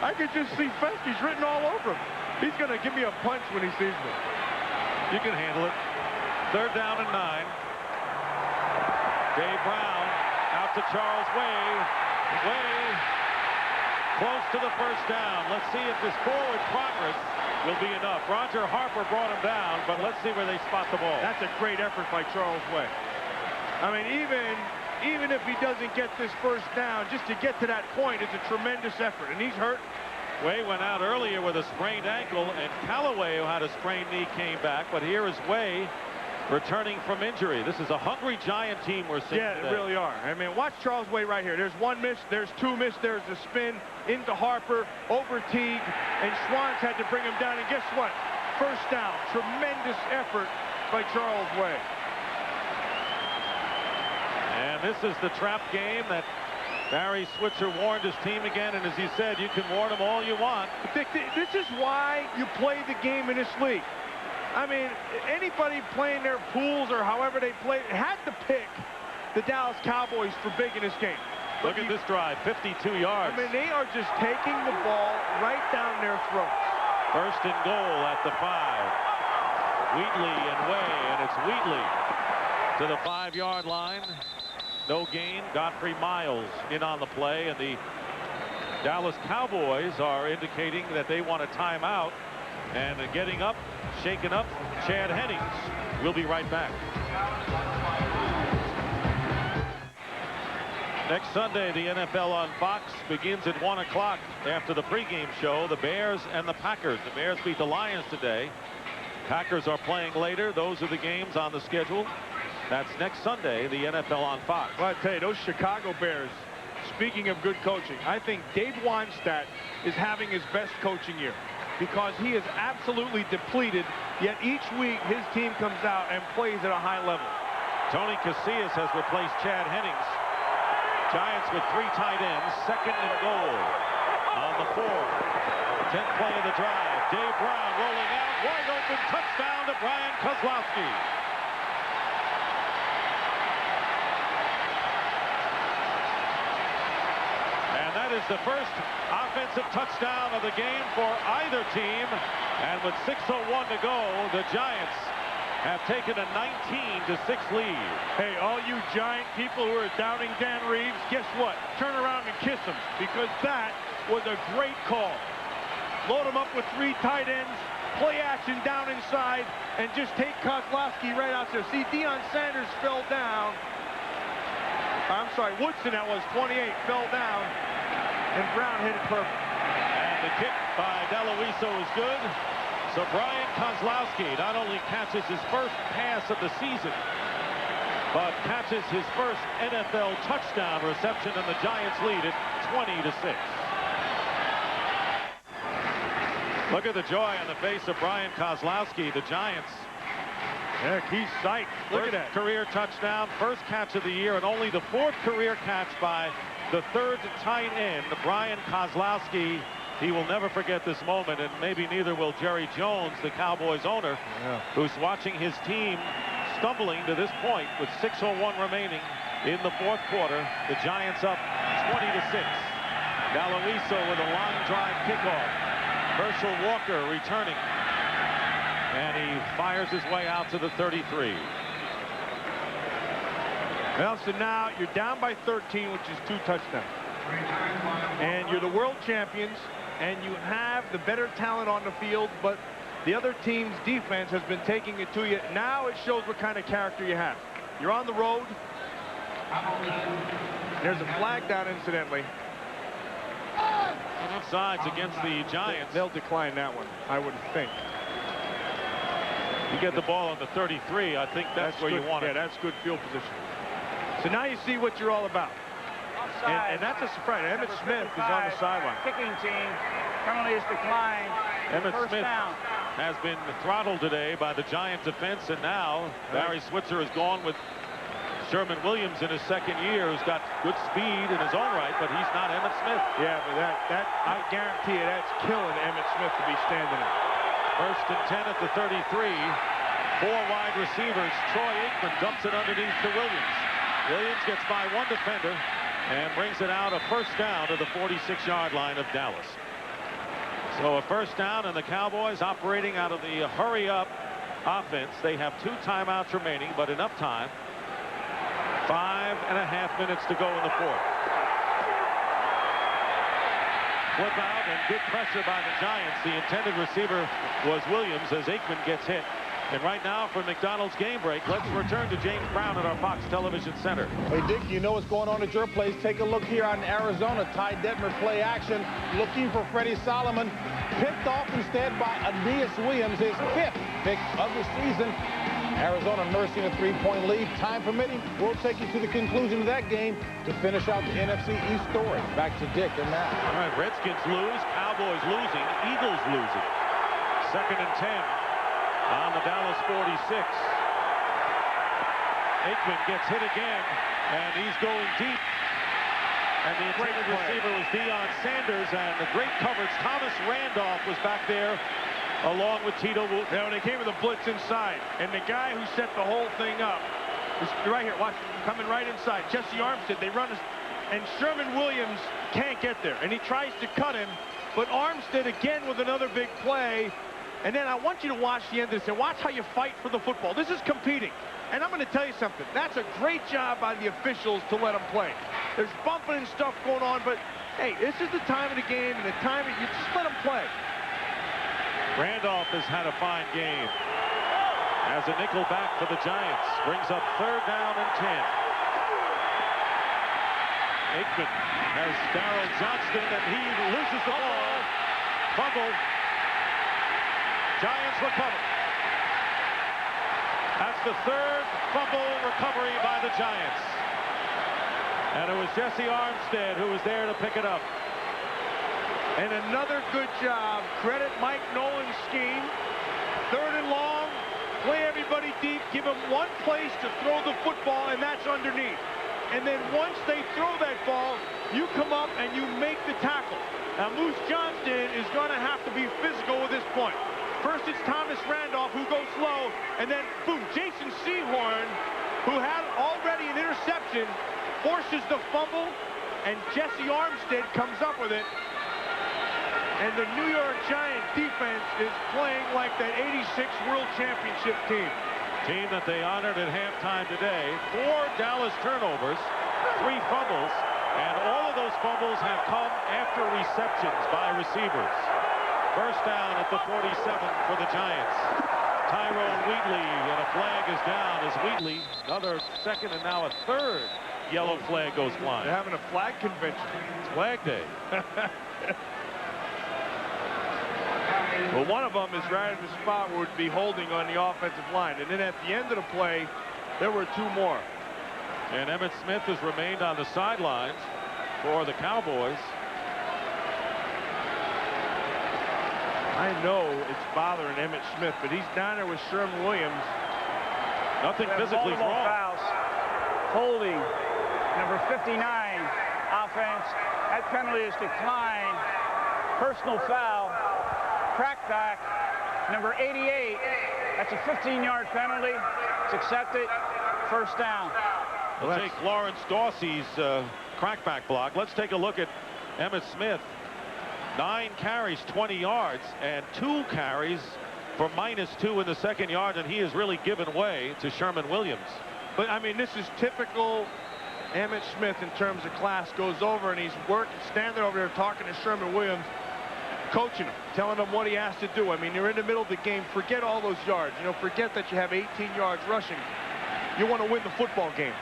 I could just see Fesky's written all over him. He's going to give me a punch when he sees me. You can handle it. 3rd down and 9. Dave Brown out to Charles Way. Way close to the 1st down. Let's see if this forward progress will be enough. Roger Harper brought him down, but let's see where they spot the ball. That's a great effort by Charles Way. I mean, even if he doesn't get this 1st down, just to get to that point is a tremendous effort, and he's hurt. Way went out earlier with a sprained ankle, and Callaway, who had a sprained knee, came back. But here is Way returning from injury. This is a hungry Giant team we're seeing today. They really are. I mean, watch Charles Way right here. There's 1 miss, there's 2 miss, there's a spin into Harper, over Teague, and Schwantz had to bring him down. And guess what? 1st down. Tremendous effort by Charles Way. And this is the trap game that Barry Switzer warned his team again, and as he said, you can warn them all you want. This is why you play the game in this league. I mean, anybody playing their pools or however they play had to pick the Dallas Cowboys for big in this game. Look at this drive, 52 yards. I mean, they are just taking the ball right down their throats. 1st and goal at the 5. Wheatley and Way, and it's Wheatley to the 5-yard line. No gain. Godfrey Miles in on the play, and the Dallas Cowboys are indicating that they want a timeout. And getting up, shaken up, Chad Hennings. We'll be right back. Next Sunday, the NFL on Fox begins at 1 o'clock after the pregame show. The Bears and the Packers. The Bears beat the Lions today. Packers are playing later. Those are the games on the schedule. That's next Sunday, the NFL on Fox. Well, I tell you, those Chicago Bears, speaking of good coaching, I think Dave Weinstadt is having his best coaching year because he is absolutely depleted, yet each week his team comes out and plays at a high level. Tony Casillas has replaced Chad Hennings. Giants with 3 tight ends, 2nd and goal on the 4. 10th play of the drive. Dave Brown rolling out, wide open, touchdown to Brian Kozlowski. And that is the first offensive touchdown of the game for either team. And with 6:01 to go, the Giants have taken a 19-6 lead. Hey, all you Giant people who are doubting Dan Reeves, guess what? Turn around and kiss him, because that was a great call. Load him up with 3 tight ends, play action down inside, and just take Kozlowski right out there. See, Deion Sanders fell down. I'm sorry, Woodson, that was 28, fell down, and Brown hit it perfect. And the kick by DeLuiso is good. So Brian Kozlowski not only catches his first pass of the season, but catches his first NFL touchdown reception, and the Giants lead it 20-6. Look at the joy on the face of Brian Kozlowski. The Giants. Heck, he's psyched. Look at that. Career touchdown, first catch of the year, and only the 4th career catch by the 3rd tight end, Brian Kozlowski. He will never forget this moment, and maybe neither will Jerry Jones, the Cowboys owner, who's watching his team stumbling to this point with 6:01 remaining in the 4th quarter. The Giants up 20-6. DeLuiso with a long drive kickoff. Herschel Walker returning, and he fires his way out to the 33. Well, so now you're down by 13, which is 2 touchdowns. And you're the world champions, and you have the better talent on the field, but the other team's defense has been taking it to you. Now it shows what kind of character you have. You're on the road. There's a flag down, incidentally. Offsides against the Giants. They'll decline that one, I would think. You get the ball on the 33, I think that's where good. you want it. Yeah, that's good field position. So now you see what you're all about. And that's a surprise. Emmett Smith is on the sideline. Kicking team. Penalty is declined. Emmett First Smith down. has been throttled today by the Giant defense, and now Barry Switzer has gone with Sherman Williams in his second year, who's got good speed in his own right, but he's not Emmitt Smith. Yeah, but that I guarantee you that's killing Emmitt Smith to be standing in. 1st and 10 at the 33. 4 wide receivers. Troy Aikman dumps it underneath to Williams. Williams gets by one defender and brings it out a first down to the 46-yard line of Dallas. So a first down, and the Cowboys operating out of the hurry-up offense. They have 2 timeouts remaining, but enough time. 5.5 minutes to go in the 4th. Flip out and good pressure by the Giants. The intended receiver was Williams as Aikman gets hit. And right now, for McDonald's game break, let's return to James Brown at our Fox Television Center. Hey, Dick, you know what's going on at your place. Take a look here out in Arizona. Ty Detmer play action, looking for Freddie Solomon. Picked off instead by Aeneas Williams, his 5th pick of the season. Arizona nursing a 3-point lead. Time permitting, we'll take you to the conclusion of that game to finish out the NFC East story. Back to Dick and Matt. All right, Redskins lose, Cowboys losing, Eagles losing. 2nd and 10 on the Dallas 46. Aikman gets hit again, and he's going deep. And the intended receiver was Deion Sanders, and the great coverage. Thomas Randolph was back there, along with Tito Wooten. Now, they came with a blitz inside, and the guy who set the whole thing up is right here. Watch, coming right inside. Jesse Armstead, they run, and Sherman Williams can't get there, and he tries to cut him, but Armstead again with another big play. And then I want you to watch the end of this and watch how you fight for the football. This is competing. And I'm going to tell you something. That's a great job by the officials to let them play. There's bumping and stuff going on, but hey, this is the time of the game, and the time you just let them play. Randolph has had a fine game as a nickel back for the Giants. Brings up 3rd down and 10. Aikman has Darryl Johnston, and he loses the ball. Fumble. Giants recover. That's the 3rd fumble recovery by the Giants. And it was Jesse Armstead who was there to pick it up. And another good job. Credit Mike Nolan's scheme. 3rd and long. Play everybody deep. Give them one place to throw the football, and that's underneath. And then once they throw that ball, you come up and you make the tackle. Now, Moose Johnston is going to have to be physical at this point. First, it's Thomas Randolph, who goes slow, and then, boom, Jason Sehorn, who had already an interception, forces the fumble, and Jesse Armstead comes up with it. And the New York Giant defense is playing like that '86 World Championship team. Team that they honored at halftime today. 4 Dallas turnovers, 3 fumbles, and all of those fumbles have come after receptions by receivers. First down at the 47 for the Giants. Tyrone Wheatley, and a flag is down as Wheatley, another 2nd and now a 3rd yellow flag goes flying. They're having a flag convention. It's Flag Day. Well, one of them is right at the spot where it would be holding on the offensive line. And then at the end of the play, there were 2 more. And Emmitt Smith has remained on the sidelines for the Cowboys. I know it's bothering Emmitt Smith, but he's down there with Sherman Williams. Nothing physically wrong. Fouls. Holding. Number 59. Offense. That penalty is declined. Personal foul. Crackback. Number 88. That's a 15-yard penalty. It's accepted. First down. We'll take Lawrence Dorsey's crackback block. Let's take a look at Emmitt Smith. 9 carries, 20 yards, and 2 carries for -2 in the second yard, and he has really given way to Sherman Williams. But, I mean, this is typical Emmitt Smith in terms of class. Goes over, and he's standing over there talking to Sherman Williams, coaching him, telling him what he has to do. I mean, you're in the middle of the game. Forget all those yards. You know, forget that you have 18 yards rushing. You want to win the football game.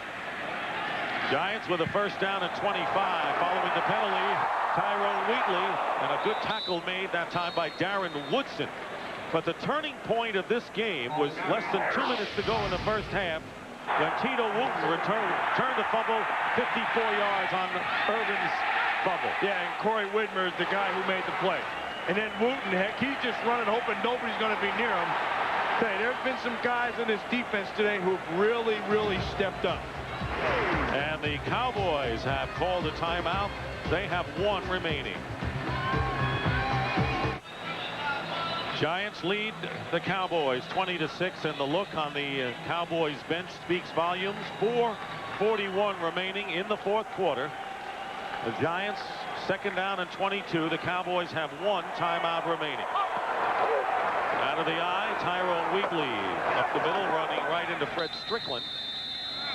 Giants with a first down at 25 following the penalty. Tyrone Wheatley, and a good tackle made that time by Darren Woodson. But the turning point of this game was less than 2 minutes to go in the first half when Tito Wooten returned the fumble 54 yards on Irvin's fumble. Yeah, and Corey Widmer is the guy who made the play. And then Wooten, heck, he's just running, hoping nobody's going to be near him. Hey, there's been some guys in this defense today who have really, really stepped up. And the Cowboys have called a timeout. They have 1 remaining. Giants lead the Cowboys 20-6, and the look on the Cowboys bench speaks volumes. 4:41 remaining in the 4th quarter. The Giants 2nd down and 22. The Cowboys have 1 timeout remaining. Out of the eye, Tyrone Wheatley up the middle, running right into Fred Strickland.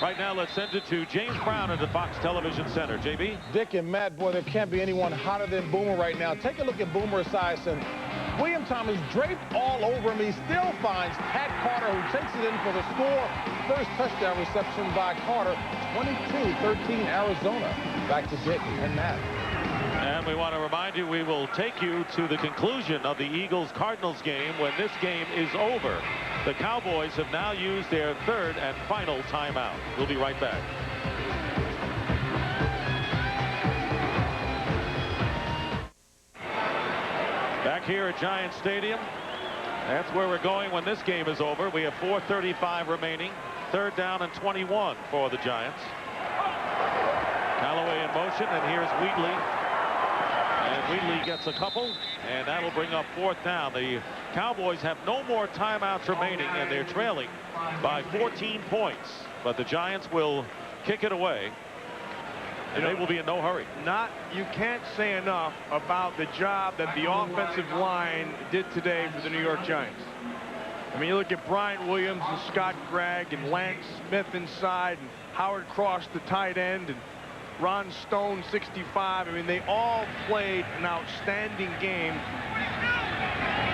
Right now, let's send it to James Brown at the Fox Television Center. JB? Dick and Matt, boy, there can't be anyone hotter than Boomer right now. Take a look at Boomer Esiason. William Thomas draped all over him. He still finds Pat Carter, who takes it in for the score. First touchdown reception by Carter. 22-13 Arizona. Back to Dick and Matt. And we want to remind you, we will take you to the conclusion of the Eagles-Cardinals game when this game is over. The Cowboys have now used their 3rd and final timeout. We'll be right back. Back here at Giant Stadium. That's where we're going when this game is over. We have 4:35 remaining. 3rd down and 21 for the Giants. Callaway in motion, and here's Wheatley. And Wheatley gets a couple, and that'll bring up 4th down. The Cowboys have no more timeouts remaining, and they're trailing by 14 points. But the Giants will kick it away, and they will be in no hurry. You can't say enough about the job that the offensive line did today for the New York Giants. I mean, you look at Brian Williams and Scott Gregg and Lance Smith inside, and Howard Cross, the tight end, and Ron Stone, 65. I mean, they all played an outstanding game.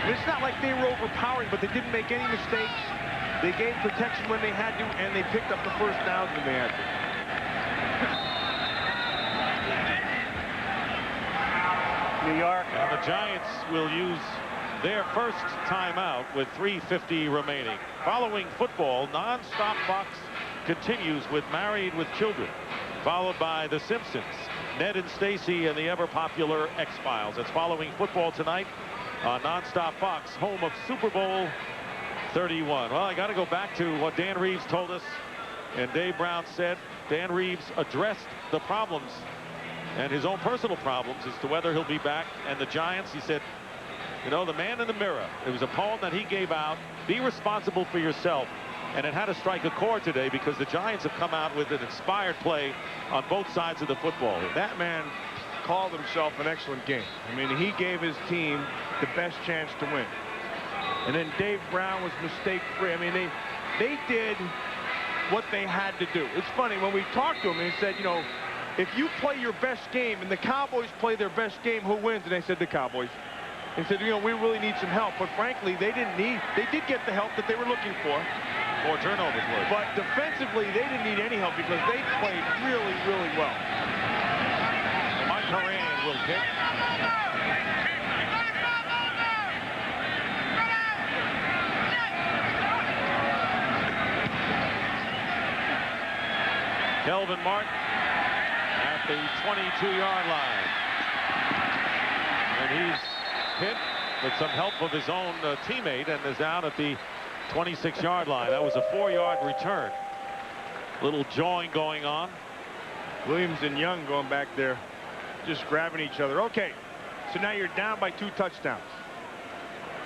It's not like they were overpowering, but they didn't make any mistakes. They gave protection when they had to, and they picked up the first downs when they had to. New York. And the Giants will use their first timeout with 3:50 remaining. Following football, nonstop Fox continues with Married with Children, followed by The Simpsons, Ned and Stacy, and the ever-popular X-Files. It's following football tonight on nonstop Fox, home of Super Bowl 31. Well, I got to go back to what Dan Reeves told us, and Dave Brown said. Dan Reeves addressed the problems and his own personal problems as to whether he'll be back. And the Giants, he said, you know, the man in the mirror. It was a poem that he gave out. Be responsible for yourself. And it had to strike a chord today because the Giants have come out with an inspired play on both sides of the football. That man called himself an excellent game. I mean, he gave his team the best chance to win. And then Dave Brown was mistake-free. I mean, they did what they had to do. It's funny, when we talked to him, he said, you know, if you play your best game and the Cowboys play their best game, who wins? And they said the Cowboys. He said, you know, we really need some help. But frankly, they did get the help that they were looking for. 4 turnovers. But defensively, they didn't need any help because they played really, really well. Mike Moran will kick. Kelvin Martin at the 22-yard line. And he's hit with some help of his own teammate and is down at the 26-yard line. That was a 4-yard return. Little jawing going on. Williams and Young going back there, just grabbing each other. Okay, so now you're down by 2 touchdowns.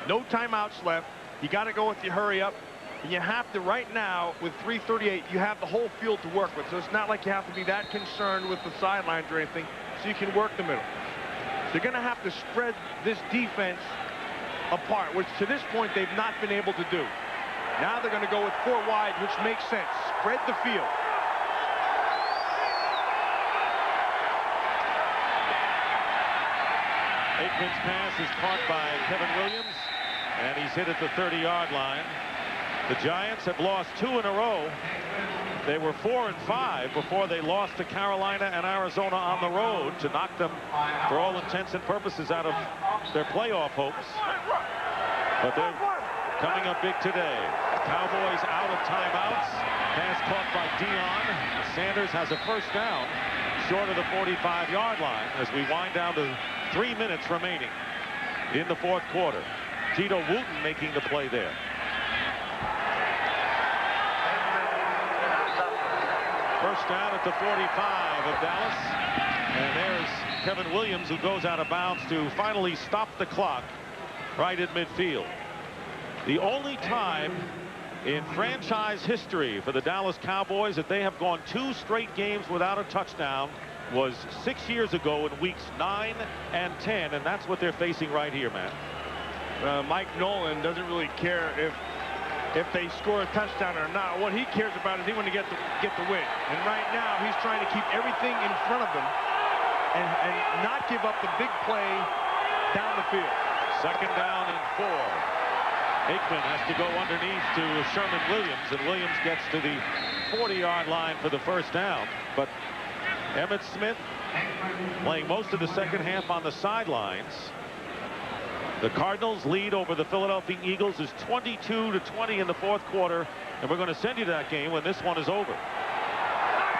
No timeouts left. You got to go with your hurry up. And you have to, right now, with 3:38, you have the whole field to work with. So it's not like you have to be that concerned with the sidelines or anything, so you can work the middle. So you're going to have to spread this defense apart, which to this point they've not been able to do. Now they're going to go with 4 wide, which makes sense. Spread the field. Aikman's pass is caught by Kevin Williams, and he's hit at the 30-yard line. The Giants have lost 2 in a row. They were 4-5 before they lost to Carolina and Arizona on the road to knock them, for all intents and purposes, out of their playoff hopes. But they're coming up big today. Cowboys out of timeouts. Pass caught by Dion. Sanders has a first down short of the 45-yard line as we wind down to 3 minutes remaining. in the fourth quarter. Tito Wooten making the play there. First down at the 45 of Dallas. And there's Kevin Williams, who goes out of bounds to finally stop the clock right at midfield. The only time in franchise history for the Dallas Cowboys that they have gone 2 straight games without a touchdown was 6 years ago in weeks 9 and 10, and that's what they're facing right here, Matt. Mike Nolan doesn't really care if they score a touchdown or not. What he cares about is he wants to get the win. And right now, he's trying to keep everything in front of him and not give up the big play down the field. Second down and 4. Aikman has to go underneath to Sherman Williams, and Williams gets to the 40-yard line for the first down. But Emmitt Smith playing most of the second half on the sidelines. The Cardinals' lead over the Philadelphia Eagles is 22-20 in the fourth quarter, and we're going to send you to that game when this one is over.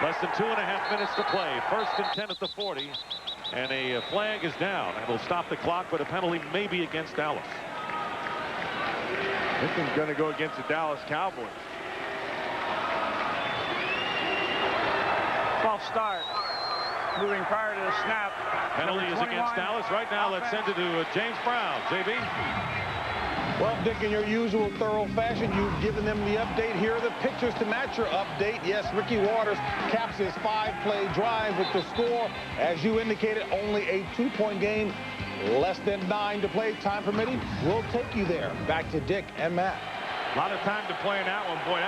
Less than 2.5 minutes to play. First and 10 at the 40, and a flag is down. It'll stop the clock, but a penalty may be against Dallas. This one's going to go against the Dallas Cowboys. False start. Moving prior to the snap. Penalty is against Dallas. Right now, let's send it to James Brown. JB? Well, Dick, in your usual thorough fashion, you've given them the update. Here are the pictures to match your update. Yes, Ricky Waters caps his 5-play drive with the score. As you indicated, only a 2-point game. Less than 9 to play. Time permitting, we'll take you there. Back to Dick and Matt. A lot of time to play in that one, boy.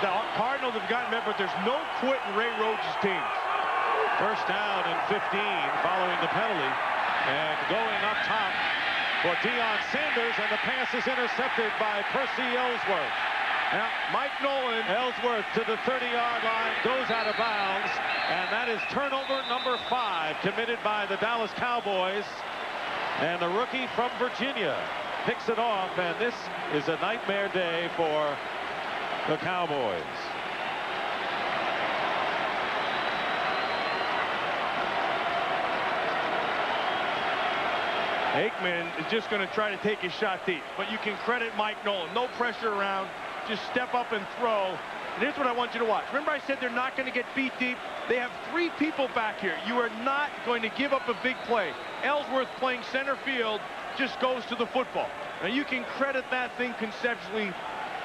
The Cardinals have gotten met, but there's no quit in Ray Rhodes' teams. First down and 15 following the penalty. And going up top for Deion Sanders, and the pass is intercepted by Percy Ellsworth. Now, Mike Nolan. Ellsworth to the 30-yard line, goes out of bounds, and that is turnover number 5 committed by the Dallas Cowboys. And the rookie from Virginia picks it off, and this is a nightmare day for the Cowboys. Aikman is just going to try to take his shot deep, but you can credit Mike Nolan. No pressure around, just step up and throw. And here's what I want you to watch. Remember I said they're not going to get beat deep? They have 3 people back here. You are not going to give up a big play. Ellsworth playing center field just goes to the football. Now you can credit that thing conceptually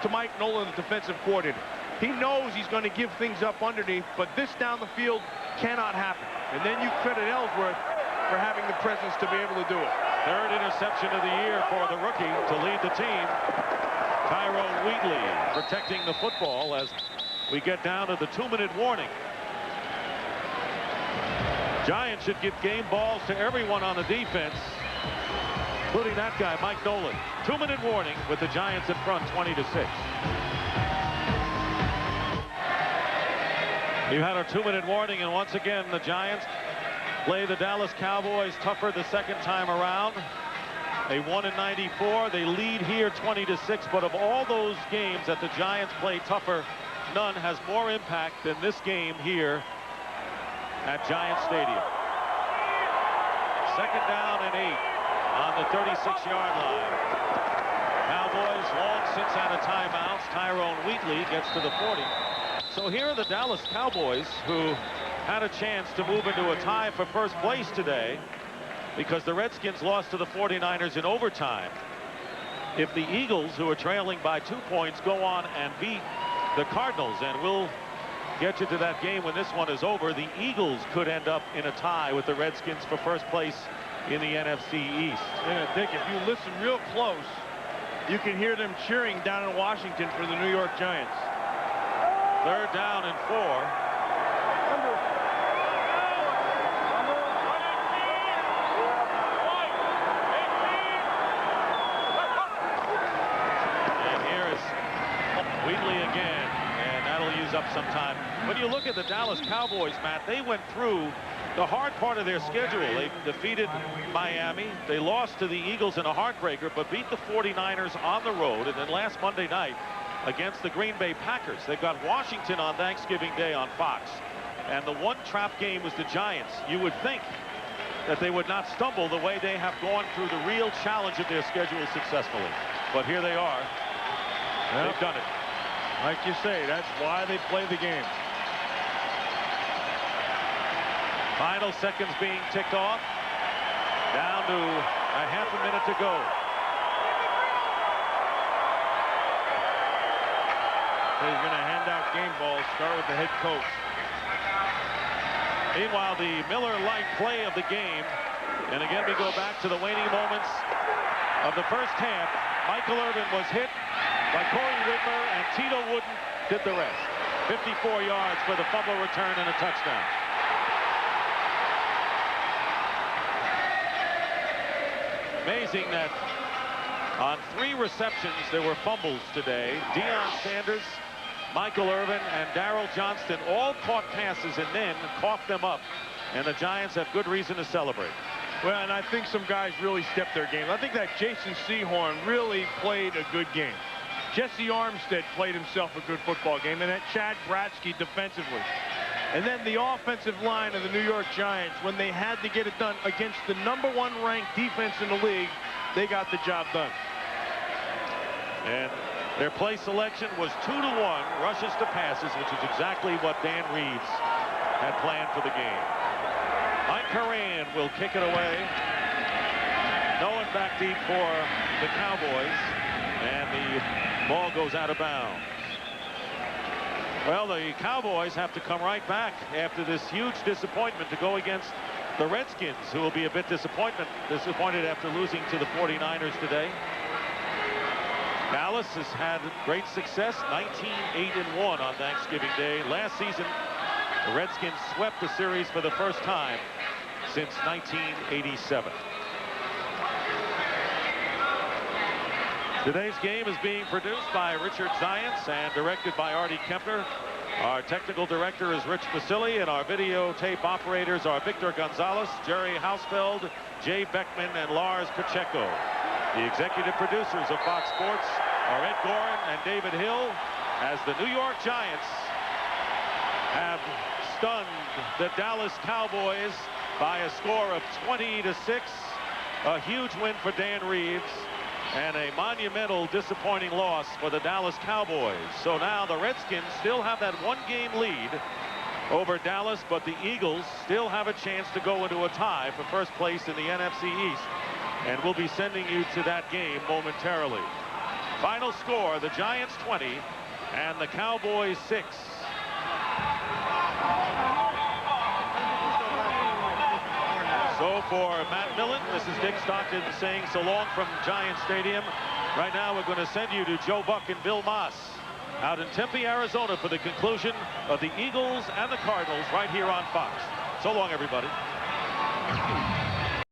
to Mike Nolan, the defensive coordinator. He knows he's going to give things up underneath, but this down the field cannot happen. And then you credit Ellsworth for having the presence to be able to do it. Third interception of the year for the rookie to lead the team. Tyrone Wheatley protecting the football as we get down to the 2-minute warning. Giants should give game balls to everyone on the defense, including that guy, Mike Nolan. 2-minute warning with the Giants in front, 20-6. You had a 2-minute warning, and once again, the Giants play the Dallas Cowboys tougher the second time around. They won in '94. They lead here 20-6. But of all those games that the Giants play tougher, none has more impact than this game here at Giant Stadium. Second down and 8 on the 36-yard line. Cowboys long since out of timeouts. Tyrone Wheatley gets to the 40. So here are the Dallas Cowboys, who had a chance to move into a tie for first place today because the Redskins lost to the 49ers in overtime. If the Eagles, who are trailing by 2 points, go on and beat the Cardinals, and we'll get you to that game when this one is over, the Eagles could end up in a tie with the Redskins for first place in the NFC East. Yeah, Dick, if you listen real close, you can hear them cheering down in Washington for the New York Giants. Third down and 4. Wheatley again, and that'll use up some time. When you look at the Dallas Cowboys, Matt, they went through the hard part of their schedule. They defeated Miami. They lost to the Eagles in a heartbreaker, but beat the 49ers on the road. And then last Monday night against the Green Bay Packers. They've got Washington on Thanksgiving Day on Fox. And the one trap game was the Giants. You would think that they would not stumble the way they have gone through the real challenge of their schedule successfully. But here they are. Yep. They've done it. Like you say, that's why they play the game. Final seconds being ticked off. Down to a half a minute to go. So he's going to hand out game balls, start with the head coach. Meanwhile, the Miller Lite play of the game. And again, we go back to the waning moments of the first half. Michael Irvin was hit by Corey Whitmer, and Tito Wooden did the rest. 54 yards for the fumble return and a touchdown. Amazing that on 3 receptions there were fumbles today. Deion Sanders, Michael Irvin, and Darrell Johnston all caught passes and then coughed them up. And the Giants have good reason to celebrate. Well, and I think some guys really stepped their game. I think that Jason Sehorn really played a good game. Jesse Armstead played himself a good football game, and that Chad Bratsky defensively. And then the offensive line of the New York Giants, when they had to get it done against the #1 ranked defense in the league, they got the job done. And their play selection was 2-to-1 rushes to passes, which is exactly what Dan Reeves had planned for the game. Mike Horan will kick it away. No one back deep for the Cowboys, and the ball goes out of bounds. Well, the Cowboys have to come right back after this huge disappointment to go against the Redskins, who will be a bit disappointed after losing to the 49ers today. Dallas has had great success, 19-8-1 on Thanksgiving Day. Last season, the Redskins swept the series for the first time since 1987. Today's game is being produced by Richard Zients and directed by Artie Kempner. Our technical director is Rich Basili, and our videotape operators are Victor Gonzalez, Jerry Hausfeld, Jay Beckman, and Lars Pacheco. The executive producers of Fox Sports are Ed Gorin and David Hill, as the New York Giants have stunned the Dallas Cowboys by a score of 20-6. A huge win for Dan Reeves, and a monumental disappointing loss for the Dallas Cowboys. So now the Redskins still have that 1-game lead over Dallas, but the Eagles still have a chance to go into a tie for first place in the NFC East. And we'll be sending you to that game momentarily. Final score, the Giants 20 and the Cowboys 6. So for Matt Millen, this is Dick Stockton saying so long from Giant Stadium. Right now we're going to send you to Joe Buck and Bill Moss out in Tempe, Arizona for the conclusion of the Eagles and the Cardinals right here on Fox. So long, everybody.